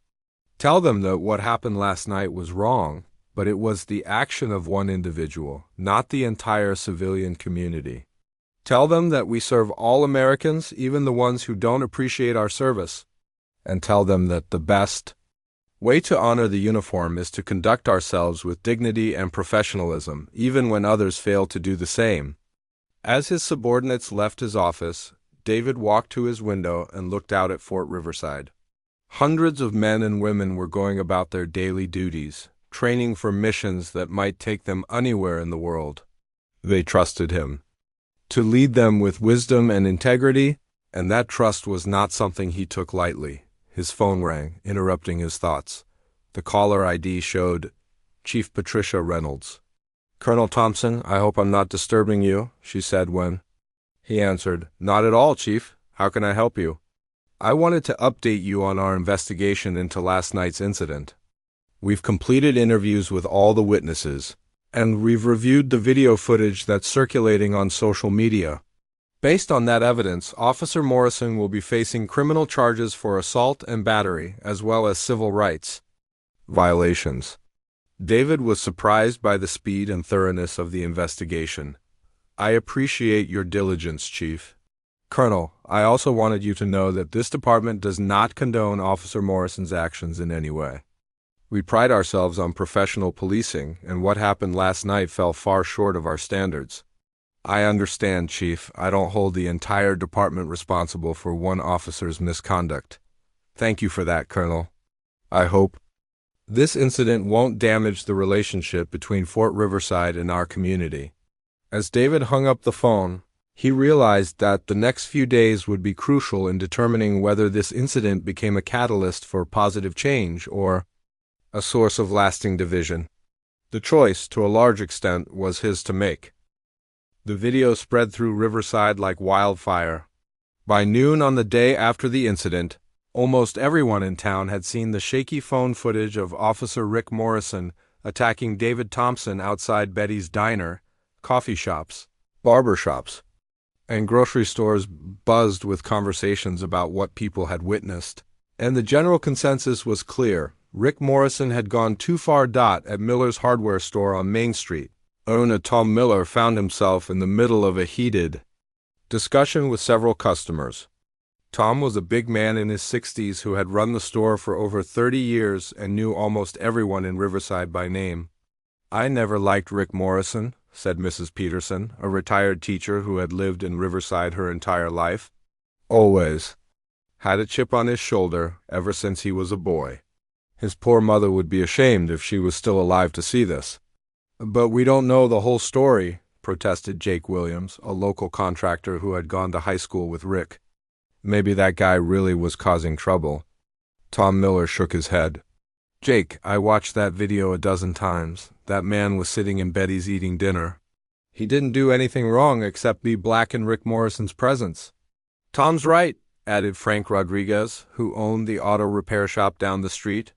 Speaker 1: Tell them that what happened last night was wrong, but it was the action of one individual, not the entire civilian community. Tell them that we serve all Americans, even the ones who don't appreciate our service, and tell them that the best way to honor the uniform is to conduct ourselves with dignity and professionalism, even when others fail to do the same. As his subordinates left his office, David walked to his window and looked out at Fort Riverside. Hundreds of men and women were going about their daily duties, training for missions that might take them anywhere in the world. They trusted him to lead them with wisdom and integrity, and that trust was not something he took lightly. His phone rang, interrupting his thoughts. The caller ID showed Chief Patricia Reynolds. Colonel Thompson, I hope I'm not disturbing you, she said when he answered, Not at all, Chief. How can I help you? I wanted to update you on our investigation into last night's incident. We've completed interviews with all the witnesses, and we've reviewed the video footage that's circulating on social media. Based on that evidence, Officer Morrison will be facing criminal charges for assault and battery, as well as civil rights violations. David was surprised by the speed and thoroughness of the investigation. I appreciate your diligence, Chief. Colonel, I also wanted you to know that this department does not condone Officer Morrison's actions in any way. We pride ourselves on professional policing, and what happened last night fell far short of our standards. I understand, Chief. I don't hold the entire department responsible for one officer's misconduct. Thank you for that, Colonel. I hope this incident won't damage the relationship between Fort Riverside and our community. As David hung up the phone, he realized that the next few days would be crucial in determining whether this incident became a catalyst for positive change or a source of lasting division. The choice, to a large extent, was his to make. The video spread through Riverside like wildfire. By noon on the day after the incident, almost everyone in town had seen the shaky phone footage of Officer Rick Morrison attacking David Thompson outside Betty's diner, coffee shops, barber shops, and grocery stores buzzed with conversations about what people had witnessed. And the general consensus was clear. Rick Morrison had gone too far. At Miller's hardware store on Main Street, owner Tom Miller found himself in the middle of a heated discussion with several customers. Tom was a big man in his 60s who had run the store for over 30 years and knew almost everyone in Riverside by name. I never liked Rick Morrison, said Mrs. Peterson, a retired teacher who had lived in Riverside her entire life. Always had a chip on his shoulder ever since he was a boy. His poor mother would be ashamed if she was still alive to see this. But we don't know the whole story, protested Jake Williams, a local contractor who had gone to high school with Rick. Maybe that guy really was causing trouble. Tom Miller shook his head. Jake, I watched that video a dozen times. That man was sitting in Betty's eating dinner. He didn't do anything wrong except be black in Rick Morrison's presence. Tom's right, added Frank Rodriguez, who owned the auto repair shop down the street.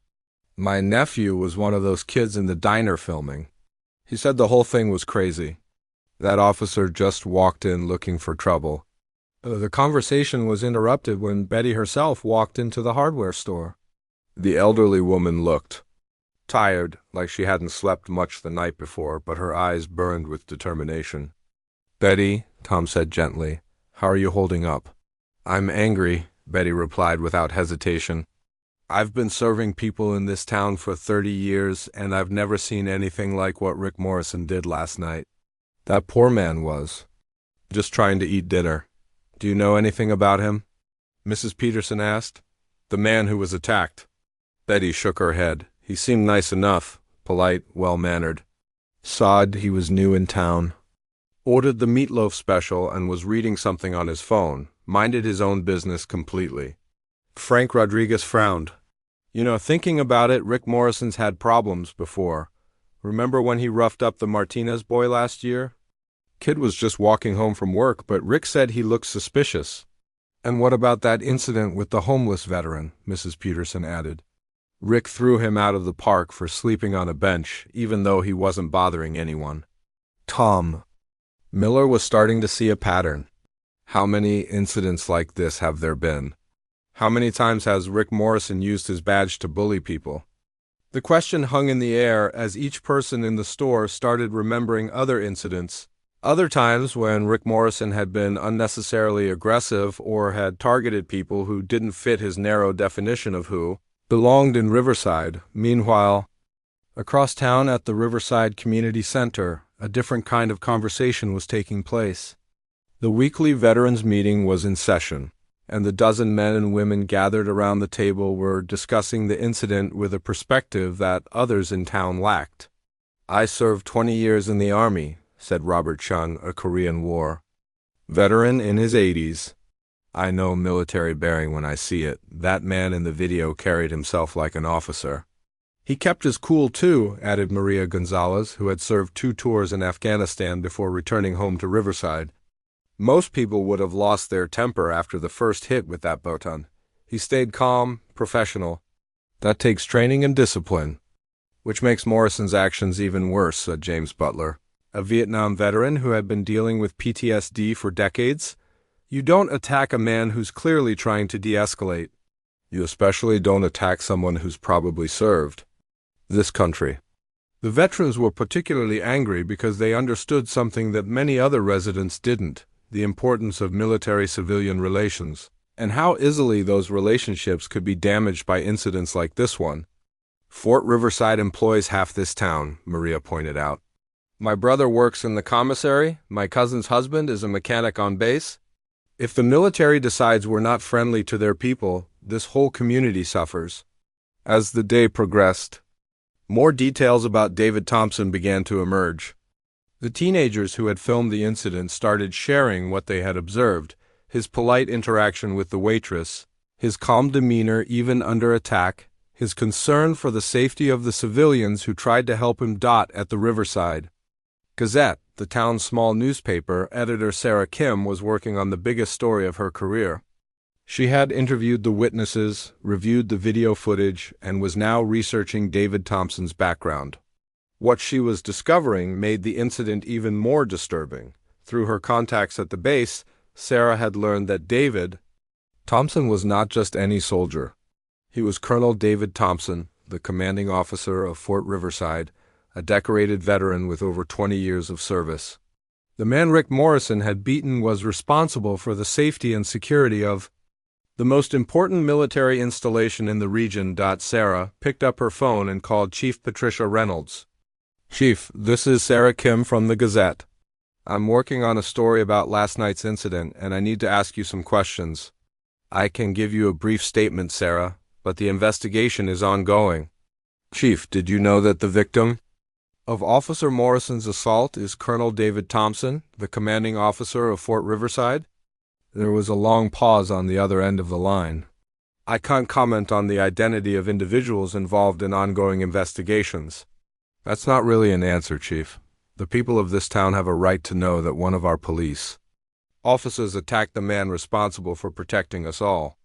Speaker 1: My nephew was one of those kids in the diner filming. He said the whole thing was crazy. That officer just walked in looking for trouble. The conversation was interrupted when Betty herself walked into the hardware store. The elderly woman looked tired, like she hadn't slept much the night before, but her eyes burned with determination. "Betty," Tom said gently, "how are you holding up?" "I'm angry," Betty replied without hesitation. "I've been serving people in this town for 30 years, and I've never seen anything like what Rick Morrison did last night. That poor man was just trying to eat dinner. Do you know anything about him?" Mrs. Peterson asked. "The man who was attacked." Betty shook her head. "He seemed nice enough, polite, well-mannered. Sod he was new in town. Ordered the meatloaf special and was reading something on his phone. Minded his own business completely." Frank Rodriguez frowned. "You know, thinking about it, Rick Morrison's had problems before. Remember when he roughed up the Martinez boy last year? Kid was just walking home from work, but Rick said he looked suspicious." "And what about that incident with the homeless veteran?" Mrs. Peterson added. "Rick threw him out of the park for sleeping on a bench, even though he wasn't bothering anyone." Tom. Miller was starting to see a pattern. How many incidents like this have there been? How many times has Rick Morrison used his badge to bully people? The question hung in the air as each person in the store started remembering other incidents, other times when Rick Morrison had been unnecessarily aggressive or had targeted people who didn't fit his narrow definition of who belonged in Riverside. Meanwhile, across town at the Riverside Community Center, a different kind of conversation was taking place. The weekly veterans meeting was in session, and the dozen men and women gathered around the table were discussing the incident with a perspective that others in town lacked. "I served 20 years in the Army," said Robert Chung, a Korean War veteran in his 80s. "I know military bearing when I see it. That man in the video carried himself like an officer." "He kept his cool too," added Maria Gonzalez, who had served 2 tours in Afghanistan before returning home to Riverside. "Most people would have lost their temper after the first hit with that baton. He stayed calm, professional. That takes training and discipline." "Which makes Morrison's actions even worse," said James Butler, a Vietnam veteran who had been dealing with PTSD for decades. "You don't attack a man who's clearly trying to de-escalate. You especially don't attack someone who's probably served this country." The veterans were particularly angry because they understood something that many other residents didn't: the importance of military-civilian relations, and how easily those relationships could be damaged by incidents like this one. "Fort Riverside employs half this town," Maria pointed out. "My brother works in the commissary. My cousin's husband is a mechanic on base. If the military decides we're not friendly to their people, this whole community suffers." As the day progressed, more details about David Thompson began to emerge. The teenagers who had filmed the incident started sharing what they had observed: his polite interaction with the waitress, his calm demeanor even under attack, his concern for the safety of the civilians who tried to help him. At the Riverside Gazette, the town's small newspaper, editor Sarah Kim was working on the biggest story of her career. She had interviewed the witnesses, reviewed the video footage, and was now researching David Thompson's background. What she was discovering made the incident even more disturbing. Through her contacts at the base, Sarah had learned that David Thompson was not just any soldier. He was Colonel David Thompson, the commanding officer of Fort Riverside, a decorated veteran with over 20 years of service. The man Rick Morrison had beaten was responsible for the safety and security of the most important military installation in the region. Sarah picked up her phone and called Chief Patricia Reynolds. "Chief, this is Sarah Kim from the Gazette. I'm working on a story about last night's incident, and I need to ask you some questions." "I can give you a brief statement, Sarah, but the investigation is ongoing." "Chief, did you know that the victim of Officer Morrison's assault is Colonel David Thompson, the commanding officer of Fort Riverside?" There was a long pause on the other end of the line. "I can't comment on the identity of individuals involved in ongoing investigations." "That's not really an answer, Chief. The people of this town have a right to know that one of our police officers attacked the man responsible for protecting us all."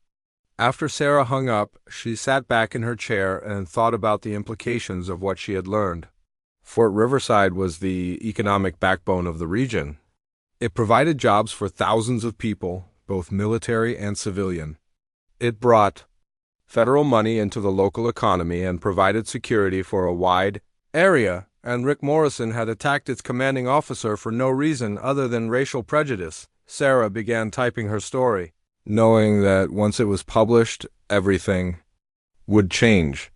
Speaker 1: After Sarah hung up, she sat back in her chair and thought about the implications of what she had learned. Fort Riverside was the economic backbone of the region. It provided jobs for thousands of people, both military and civilian. It brought federal money into the local economy and provided security for a wide area, and Rick Morrison had attacked its commanding officer for no reason other than racial prejudice. Sarah began typing her story, knowing that once it was published, everything would change.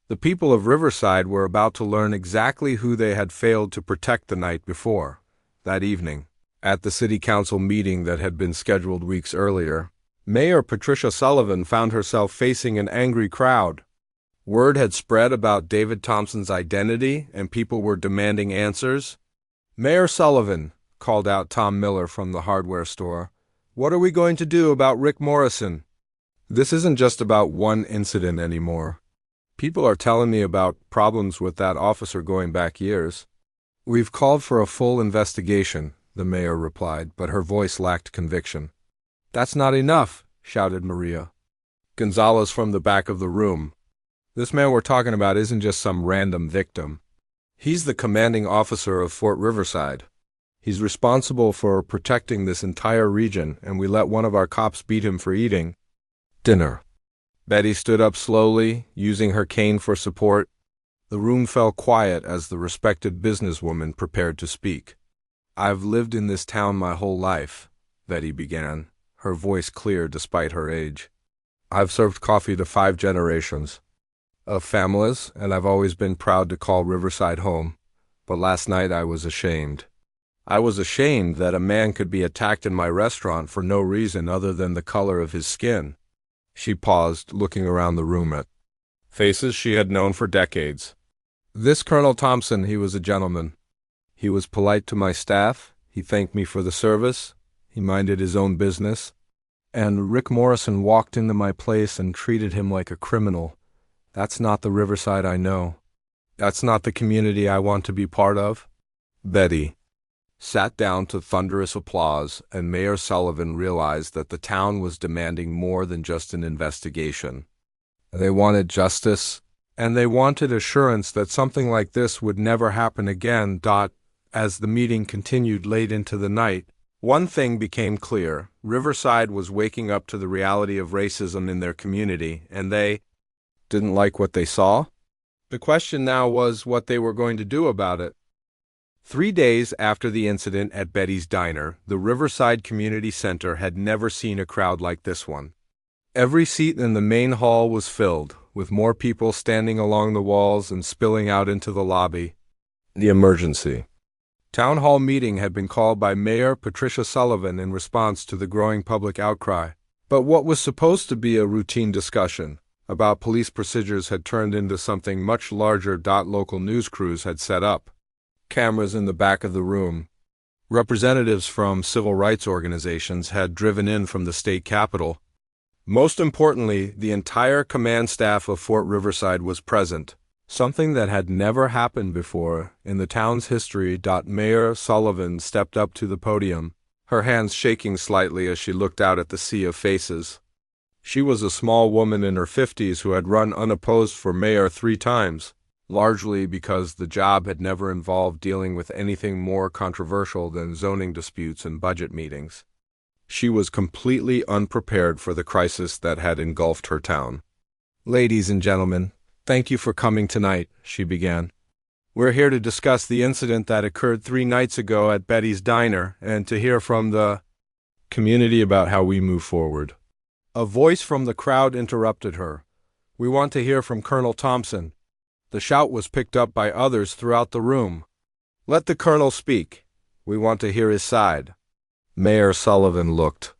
Speaker 1: The people of Riverside were about to learn exactly who they had failed to protect the night before. That evening, at the city council meeting that had been scheduled weeks earlier, Mayor Patricia Sullivan found herself facing an angry crowd. Word had spread about David Thompson's identity, and people were demanding answers. "Mayor Sullivan," called out Tom Miller from the hardware store, "what are we going to do about Rick Morrison? This isn't just about one incident anymore. People are telling me about problems with that officer going back years." "We've called for a full investigation," the mayor replied, but her voice lacked conviction. "That's not enough," shouted Maria Gonzalez from the back of the room. "This man we're talking about isn't just some random victim. He's the commanding officer of Fort Riverside. He's responsible for protecting this entire region, and we let one of our cops beat him for eating dinner." Betty stood up slowly, using her cane for support. The room fell quiet as the respected businesswoman prepared to speak. "I've lived in this town my whole life," Betty began, her voice clear despite her age. "I've served coffee to 5 generations of families, and I've always been proud to call Riverside home. But last night I was ashamed. I was ashamed that a man could be attacked in my restaurant for no reason other than the color of his skin." She paused, looking around the room at faces she had known for decades. "This Colonel Thompson, he was a gentleman. He was polite to my staff, he thanked me for the service, he minded his own business. And Rick Morrison walked into my place and treated him like a criminal. That's not the Riverside I know. That's not the community I want to be part of." Betty sat down to thunderous applause, and Mayor Sullivan realized that the town was demanding more than just an investigation. They wanted justice, and they wanted assurance that something like this would never happen again. As the meeting continued late into the night, one thing became clear: Riverside was waking up to the reality of racism in their community, and they didn't like what they saw. The question now was what they were going to do about it. 3 days after the incident at Betty's Diner, the Riverside Community Center had never seen a crowd like this one. Every seat in the main hall was filled, with more people standing along the walls and spilling out into the lobby. The emergency town hall meeting had been called by Mayor Patricia Sullivan in response to the growing public outcry. But what was supposed to be a routine discussion about police procedures had turned into something much larger. Local news crews had set up cameras in the back of the room. Representatives from civil rights organizations had driven in from the state capitol. Most importantly, the entire command staff of Fort Riverside was present, something that had never happened before in the town's history. Mayor Sullivan stepped up to the podium, her hands shaking slightly as she looked out at the sea of faces. She was a small woman in her 50s who had run unopposed for mayor 3 times, largely because the job had never involved dealing with anything more controversial than zoning disputes and budget meetings. She was completely unprepared for the crisis that had engulfed her town. "Ladies and gentlemen, thank you for coming tonight," she began. "We're here to discuss the incident that occurred 3 nights ago at Betty's Diner and to hear from the community about how we move forward." A voice from the crowd interrupted her. "We want to hear from Colonel Thompson." The shout was picked up by others throughout the room. "Let the colonel speak. We want to hear his side." Mayor Sullivan looked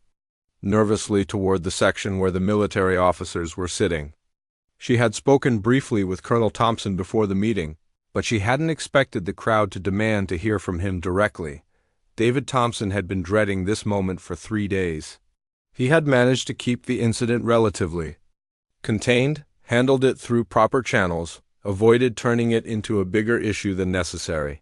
Speaker 1: nervously toward the section where the military officers were sitting. She had spoken briefly with Colonel Thompson before the meeting, but she hadn't expected the crowd to demand to hear from him directly. David Thompson had been dreading this moment for 3 days. He had managed to keep the incident relatively contained, handled it through proper channels, avoided turning it into a bigger issue than necessary.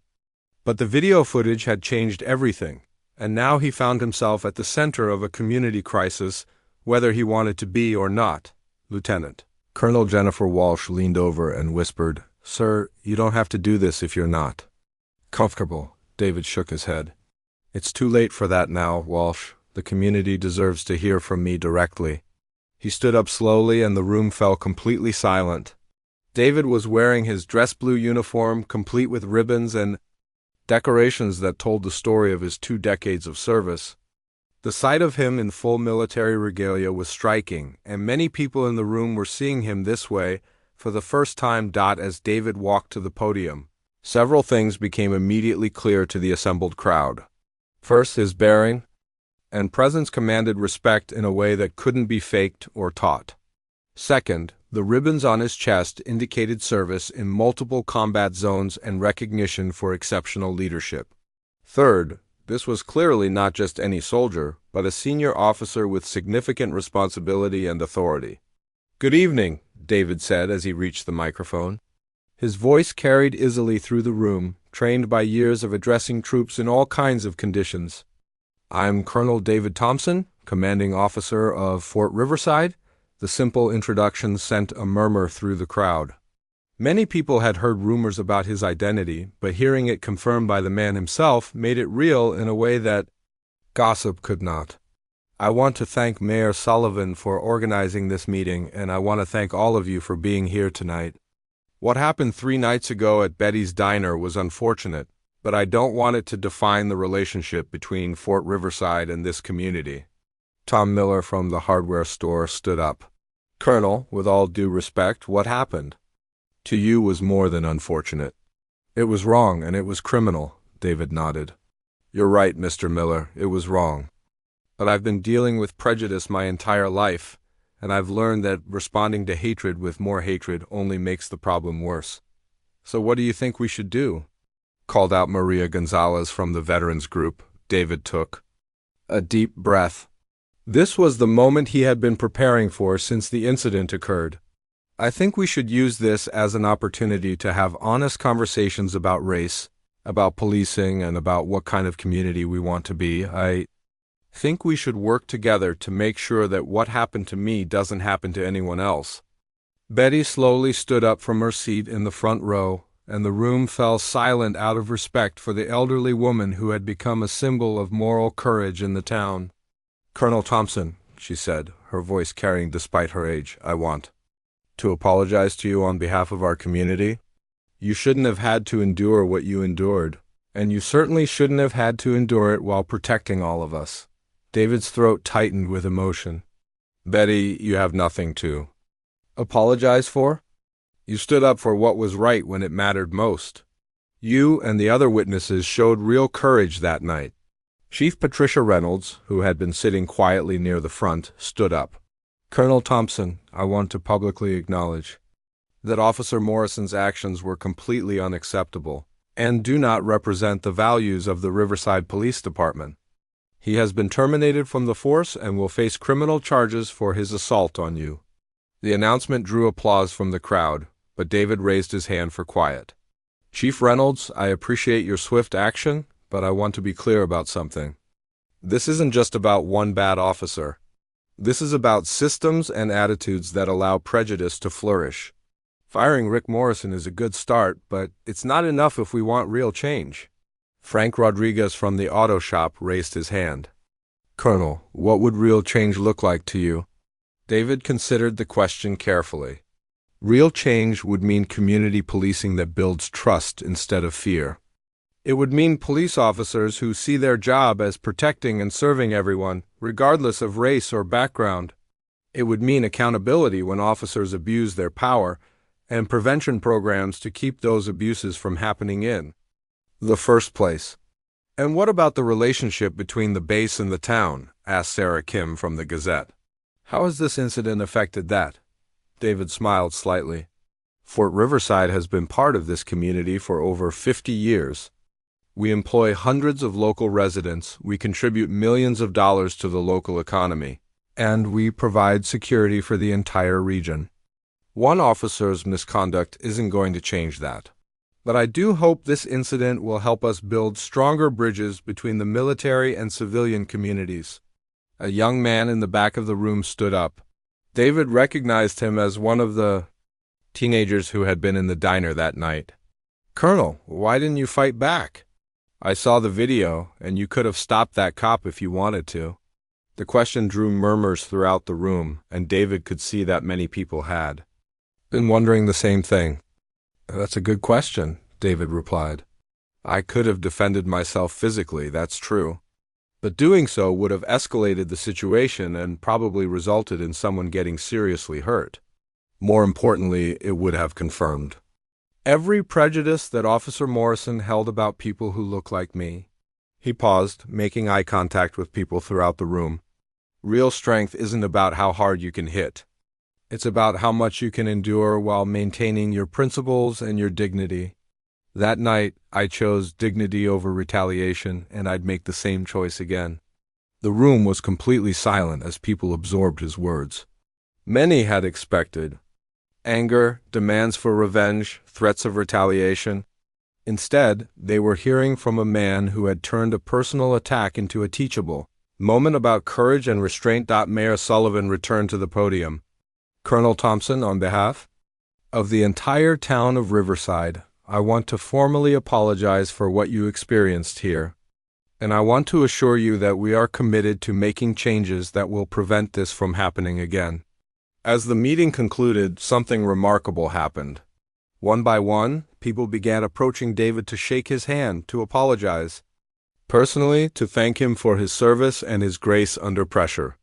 Speaker 1: But the video footage had changed everything, and now he found himself at the center of a community crisis, whether he wanted to be or not. "Lieutenant." Colonel Jennifer Walsh leaned over and whispered, "Sir, you don't have to do this if you're not comfortable." David shook his head. "It's too late for that now, Walsh," The community deserves to hear from me directly." He stood up slowly and the room fell completely silent. David was wearing his dress blue uniform, complete with ribbons and decorations that told the story of his 2 decades of service. The sight of him in full military regalia was striking, and many people in the room were seeing him this way for the first time. As David walked to the podium, several things became immediately clear to the assembled crowd. First, his bearing and presence commanded respect in a way that couldn't be faked or taught. Second, the ribbons on his chest indicated service in multiple combat zones and recognition for exceptional leadership. Third, this was clearly not just any soldier, but a senior officer with significant responsibility and authority. "Good evening," David said as he reached the microphone. His voice carried easily through the room, trained by years of addressing troops in all kinds of conditions. "I'm Colonel David Thompson, commanding officer of Fort Riverside." The simple introduction sent a murmur through the crowd. Many people had heard rumors about his identity, but hearing it confirmed by the man himself made it real in a way that gossip could not. "I want to thank Mayor Sullivan for organizing this meeting, and I want to thank all of you for being here tonight. What happened 3 nights ago at Betty's Diner was unfortunate, but I don't want it to define the relationship between Fort Riverside and this community." Tom Miller from the hardware store stood up. "Colonel, with all due respect, what happened to you was more than unfortunate. It was wrong and it was criminal." David nodded. "You're right, Mr. Miller, it was wrong. But I've been dealing with prejudice my entire life, and I've learned that responding to hatred with more hatred only makes the problem worse. So what do you think we should do?" called out Maria Gonzalez from the veterans group. David took a deep breath. This was the moment he had been preparing for since the incident occurred. "I think we should use this as an opportunity to have honest conversations about race, about policing, and about what kind of community we want to be. I think we should work together to make sure that what happened to me doesn't happen to anyone else." Betty slowly stood up from her seat in the front row, and the room fell silent out of respect for the elderly woman who had become a symbol of moral courage in the town. "Colonel Thompson," she said, her voice carrying despite her age, "I want to apologize to you on behalf of our community. You shouldn't have had to endure what you endured, and you certainly shouldn't have had to endure it while protecting all of us." David's throat tightened with emotion. "Betty, you have nothing to apologize for. You stood up for what was right when it mattered most. You and the other witnesses showed real courage that night." Chief Patricia Reynolds, who had been sitting quietly near the front, stood up. "Colonel Thompson, I want to publicly acknowledge that Officer Morrison's actions were completely unacceptable and do not represent the values of the Riverside Police Department. He has been terminated from the force and will face criminal charges for his assault on you." The announcement drew applause from the crowd, but David raised his hand for quiet. "Chief Reynolds, I appreciate your swift action, but I want to be clear about something. This isn't just about one bad officer. This is about systems and attitudes that allow prejudice to flourish. Firing Rick Morrison is a good start, but it's not enough if we want real change." Frank Rodriguez from the auto shop raised his hand. "Colonel, what would real change look like to you?" David considered the question carefully. Real change would mean community policing that builds trust instead of fear. It would mean police officers who see their job as protecting and serving everyone, regardless of race or background. It would mean accountability when officers abuse their power, and prevention programs to keep those abuses from happening in the first place. "And what about the relationship between the base and the town?" asked Sarah Kim from the Gazette. "How has this incident affected that?" David smiled slightly. "Fort Riverside has been part of this community for over 50 years. We employ hundreds of local residents, we contribute millions of dollars to the local economy, and we provide security for the entire region. One officer's misconduct isn't going to change that. But I do hope this incident will help us build stronger bridges between the military and civilian communities." A young man in the back of the room stood up. David recognized him as one of the teenagers who had been in the diner that night. "Colonel, why didn't you fight back? I saw the video, and you could have stopped that cop if you wanted to." The question drew murmurs throughout the room, and David could see that many people had been wondering the same thing. "That's a good question," David replied. "I could have defended myself physically, that's true. But doing so would have escalated the situation and probably resulted in someone getting seriously hurt. More importantly, it would have confirmed every prejudice that Officer Morrison held about people who look like me." He paused, making eye contact with people throughout the room. "Real strength isn't about how hard you can hit. It's about how much you can endure while maintaining your principles and your dignity. That night, I chose dignity over retaliation, and I'd make the same choice again." The room was completely silent as people absorbed his words. Many had expected anger, demands for revenge, threats of retaliation. Instead, they were hearing from a man who had turned a personal attack into a teachable moment about courage and restraint. Mayor Sullivan returned to the podium. "Colonel Thompson, on behalf of the entire town of Riverside, I want to formally apologize for what you experienced here, and I want to assure you that we are committed to making changes that will prevent this from happening again." As the meeting concluded, something remarkable happened. One by one, people began approaching David to shake his hand, to apologize personally, to thank him for his service and his grace under pressure.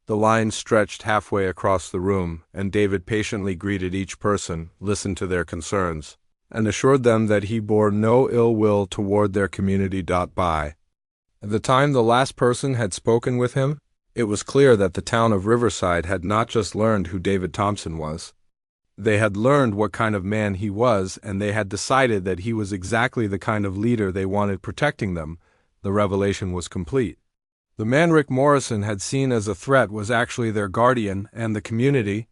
Speaker 1: The line stretched halfway across the room, and David patiently greeted each person, listened to their concerns, and assured them that he bore no ill will toward their community. By the time the last person had spoken with him, it was clear that the town of Riverside had not just learned who David Thompson was. They had learned what kind of man he was, and they had decided that he was exactly the kind of leader they wanted protecting them. The revelation was complete. The man Rick Morrison had seen as a threat was actually their guardian, and the community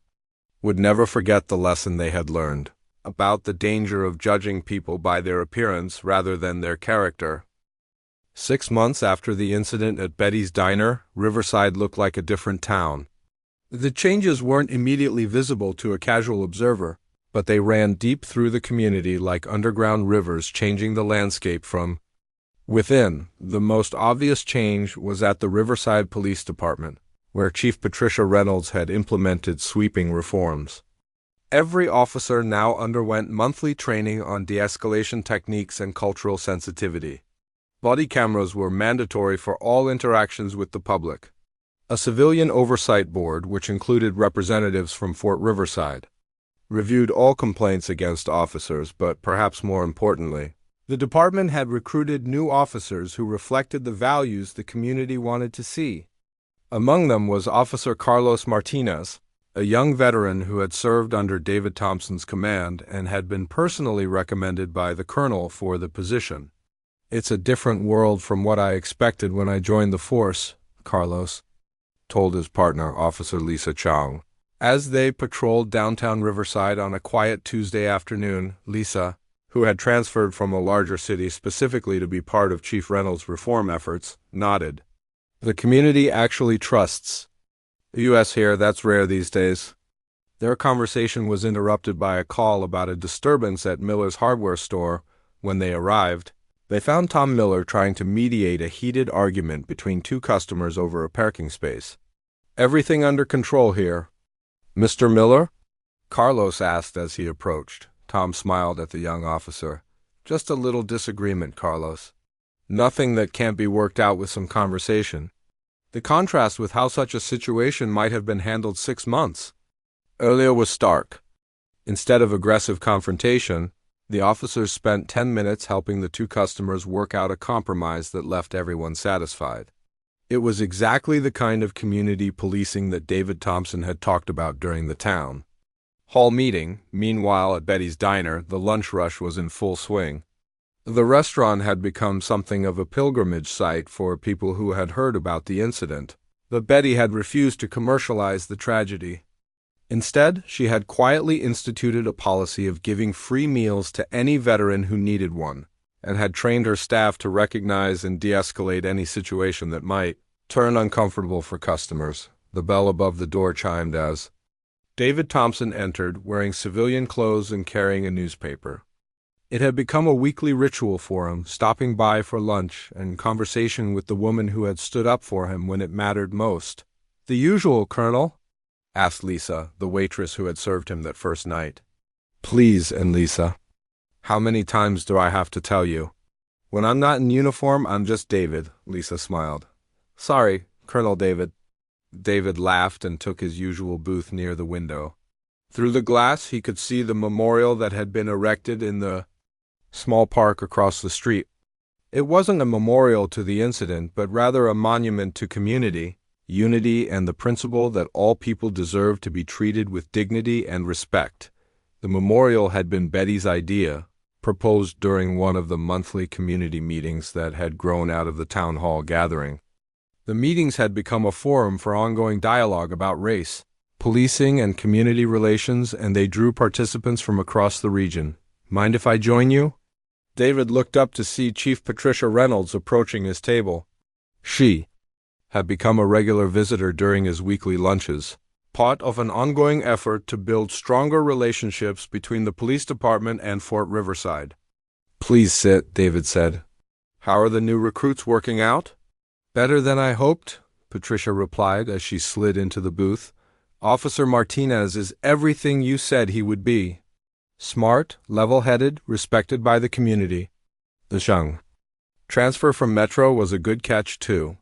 Speaker 1: would never forget the lesson they had learned about the danger of judging people by their appearance rather than their character. 6 months after the incident at Betty's Diner, Riverside looked like a different town. The changes weren't immediately visible to a casual observer, but they ran deep through the community like underground rivers, changing the landscape from within. The most obvious change was at the Riverside Police Department, where Chief Patricia Reynolds had implemented sweeping reforms. Every officer now underwent monthly training on de-escalation techniques and cultural sensitivity. Body cameras were mandatory for all interactions with the public. A civilian oversight board, which included representatives from Fort Riverside, reviewed all complaints against officers, but perhaps more importantly, the department had recruited new officers who reflected the values the community wanted to see. Among them was Officer Carlos Martinez, a young veteran who had served under David Thompson's command and had been personally recommended by the colonel for the position. "It's a different world from what I expected when I joined the force," Carlos told his partner, Officer Lisa Chong. As they patrolled downtown Riverside on a quiet Tuesday afternoon, Lisa, who had transferred from a larger city specifically to be part of Chief Reynolds' reform efforts, nodded. "The community actually trusts the U.S. here. That's rare these days." Their conversation was interrupted by a call about a disturbance at Miller's hardware store. When they arrived, they found Tom Miller trying to mediate a heated argument between two customers over a parking space. "Everything under control here, Mr. Miller?" Carlos asked as he approached. Tom smiled at the young officer. "Just a little disagreement, Carlos. Nothing that can't be worked out with some conversation." The contrast with how such a situation might have been handled 6 months earlier was stark. Instead of aggressive confrontation, the officers spent 10 minutes helping the two customers work out a compromise that left everyone satisfied. It was exactly the kind of community policing that David Thompson had talked about during the town hall meeting. Meanwhile, at Betty's Diner, the lunch rush was in full swing. The restaurant had become something of a pilgrimage site for people who had heard about the incident, but Betty had refused to commercialize the tragedy. Instead, she had quietly instituted a policy of giving free meals to any veteran who needed one, and had trained her staff to recognize and de-escalate any situation that might turn uncomfortable for customers. The bell above the door chimed as David Thompson entered, wearing civilian clothes and carrying a newspaper. It had become a weekly ritual for him, stopping by for lunch and conversation with the woman who had stood up for him when it mattered most. "The usual, Colonel?" asked Lisa, the waitress who had served him that first night. "Please, and Lisa. How many times do I have to tell you? When I'm not in uniform, I'm just David," Lisa smiled. "Sorry, Colonel David." David laughed and took his usual booth near the window. Through the glass, he could see the memorial that had been erected in the small park across the street. It wasn't a memorial to the incident, but rather a monument to community, unity, and the principle that all people deserve to be treated with dignity and respect. The memorial had been Betty's idea, proposed during one of the monthly community meetings that had grown out of the town hall gathering. The meetings had become a forum for ongoing dialogue about race, policing, and community relations, and they drew participants from across the region. "Mind if I join you?" David looked up to see Chief Patricia Reynolds approaching his table. She had become a regular visitor during his weekly lunches, part of an ongoing effort to build stronger relationships between the police department and Fort Riverside. "Please sit," David said. "How are the new recruits working out?" "Better than I hoped," Patricia replied as she slid into the booth. "Officer Martinez is everything you said he would be. Smart, level-headed, respected by the community." The Shung transfer from Metro was a good catch, too.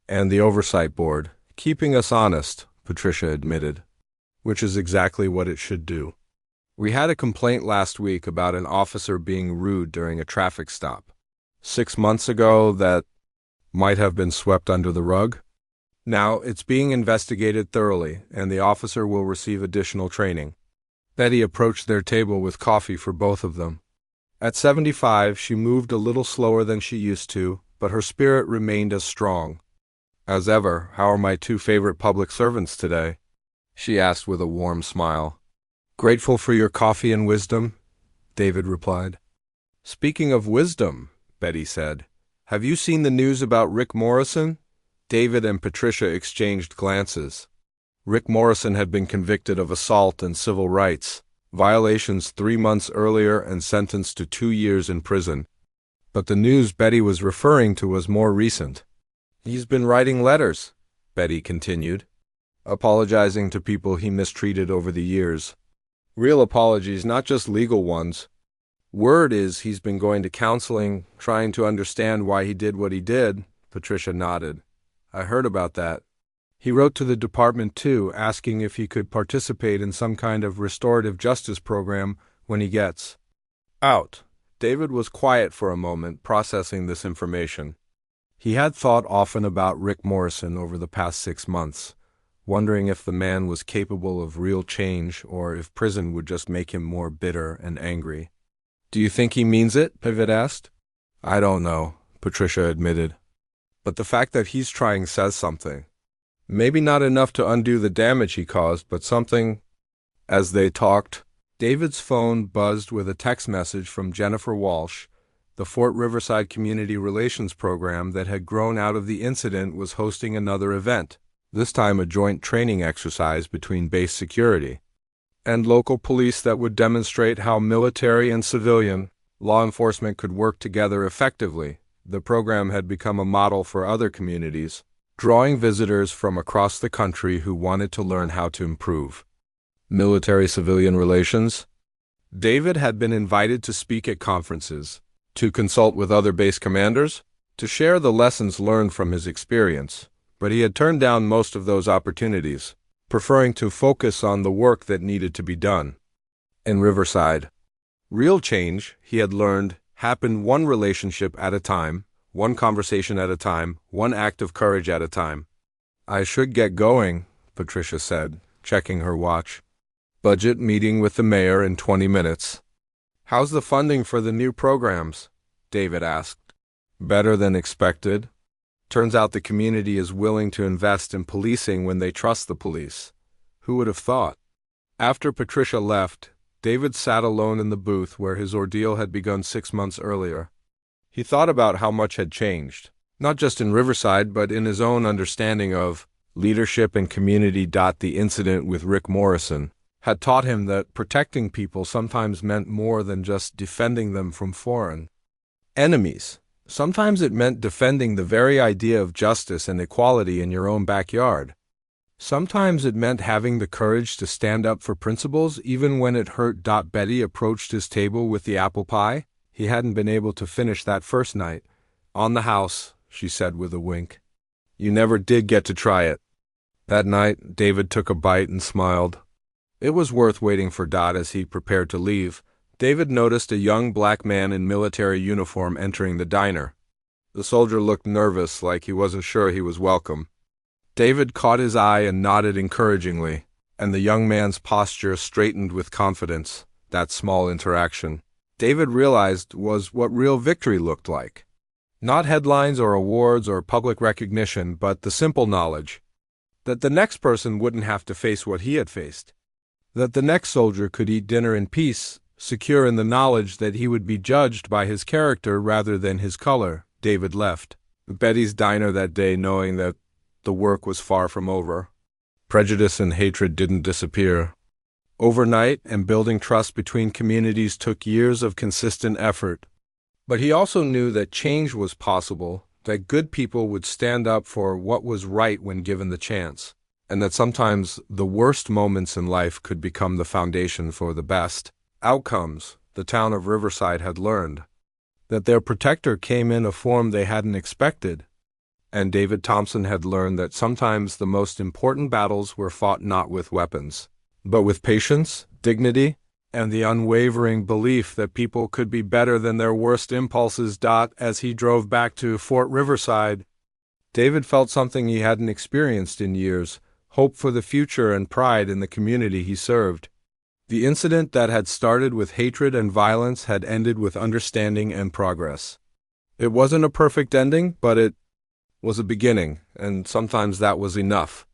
Speaker 1: "And the oversight board, keeping us honest," Patricia admitted, "which is exactly what it should do. We had a complaint last week about an officer being rude during a traffic stop. 6 months ago, that might have been swept under the rug. Now it's being investigated thoroughly, and the officer will receive additional training." Betty approached their table with coffee for both of them. At 75, she moved a little slower than she used to, but her spirit remained as strong. "As ever, how are my 2 favorite public servants today?" she asked with a warm smile. "Grateful for your coffee and wisdom," David replied. "Speaking of wisdom," Betty said, "have you seen the news about Rick Morrison?" David and Patricia exchanged glances. Rick Morrison had been convicted of assault and civil rights violations 3 months earlier and sentenced to 2 years in prison. But the news Betty was referring to was more recent. "He's been writing letters," Betty continued, "apologizing to people he mistreated over the years. Real apologies, not just legal ones. Word is he's been going to counseling, trying to understand why he did what he did." Patricia nodded. "I heard about that. He wrote to the department, too, asking if he could participate in some kind of restorative justice program when he gets out." David was quiet for a moment, processing this information. He had thought often about Rick Morrison over the past 6 months, wondering if the man was capable of real change or if prison would just make him more bitter and angry. "Do you think he means it?" Pivot asked. "I don't know," Patricia admitted. "But the fact that he's trying says something. Maybe not enough to undo the damage he caused, but something." As they talked, David's phone buzzed with a text message from Jennifer Walsh. The Fort Riverside Community Relations Program that had grown out of the incident was hosting another event, this time a joint training exercise between base security and local police that would demonstrate how military and civilian law enforcement could work together effectively. The program had become a model for other communities, drawing visitors from across the country who wanted to learn how to improve military-civilian relations. David had been invited to speak at conferences, to consult with other base commanders, to share the lessons learned from his experience, but he had turned down most of those opportunities, preferring to focus on the work that needed to be done. In Riverside, real change, he had learned, happened one relationship at a time, one conversation at a time, one act of courage at a time. "I should get going," Patricia said, checking her watch. "Budget meeting with the mayor in 20 minutes. "How's the funding for the new programs?" David asked. "Better than expected. Turns out the community is willing to invest in policing when they trust the police. Who would have thought?" After Patricia left, David sat alone in the booth where his ordeal had begun 6 months earlier. He thought about how much had changed, not just in Riverside, but in his own understanding of leadership and community. The incident with Rick Morrison had taught him that protecting people sometimes meant more than just defending them from foreign enemies. Sometimes it meant defending the very idea of justice and equality in your own backyard. Sometimes it meant having the courage to stand up for principles even when it hurt. Betty approached his table with the apple pie. He hadn't been able to finish that first night. On the house, she said with a wink. You never did get to try it. That night, David took a bite and smiled. It was worth waiting for Dot as he prepared to leave. David noticed a young black man in military uniform entering the diner. The soldier looked nervous, like he wasn't sure he was welcome. David caught his eye and nodded encouragingly, and the young man's posture straightened with confidence. That small interaction, David realized, was what real victory looked like. Not headlines or awards or public recognition, but the simple knowledge that the next person wouldn't have to face what he had faced. That the next soldier could eat dinner in peace, secure in the knowledge that he would be judged by his character rather than his color. David left Betty's diner that day knowing that the work was far from over. Prejudice and hatred didn't disappear overnight, and building trust between communities took years of consistent effort. But he also knew that change was possible, that good people would stand up for what was right when given the chance, and that sometimes the worst moments in life could become the foundation for the best outcomes. The town of Riverside had learned that their protector came in a form they hadn't expected, and David Thompson had learned that sometimes the most important battles were fought not with weapons, but with patience, dignity, and the unwavering belief that people could be better than their worst impulses. As he drove back to Fort Riverside, David felt something he hadn't experienced in years: hope for the future and pride in the community he served. The incident that had started with hatred and violence had ended with understanding and progress. It wasn't a perfect ending, but it was a beginning, and sometimes that was enough.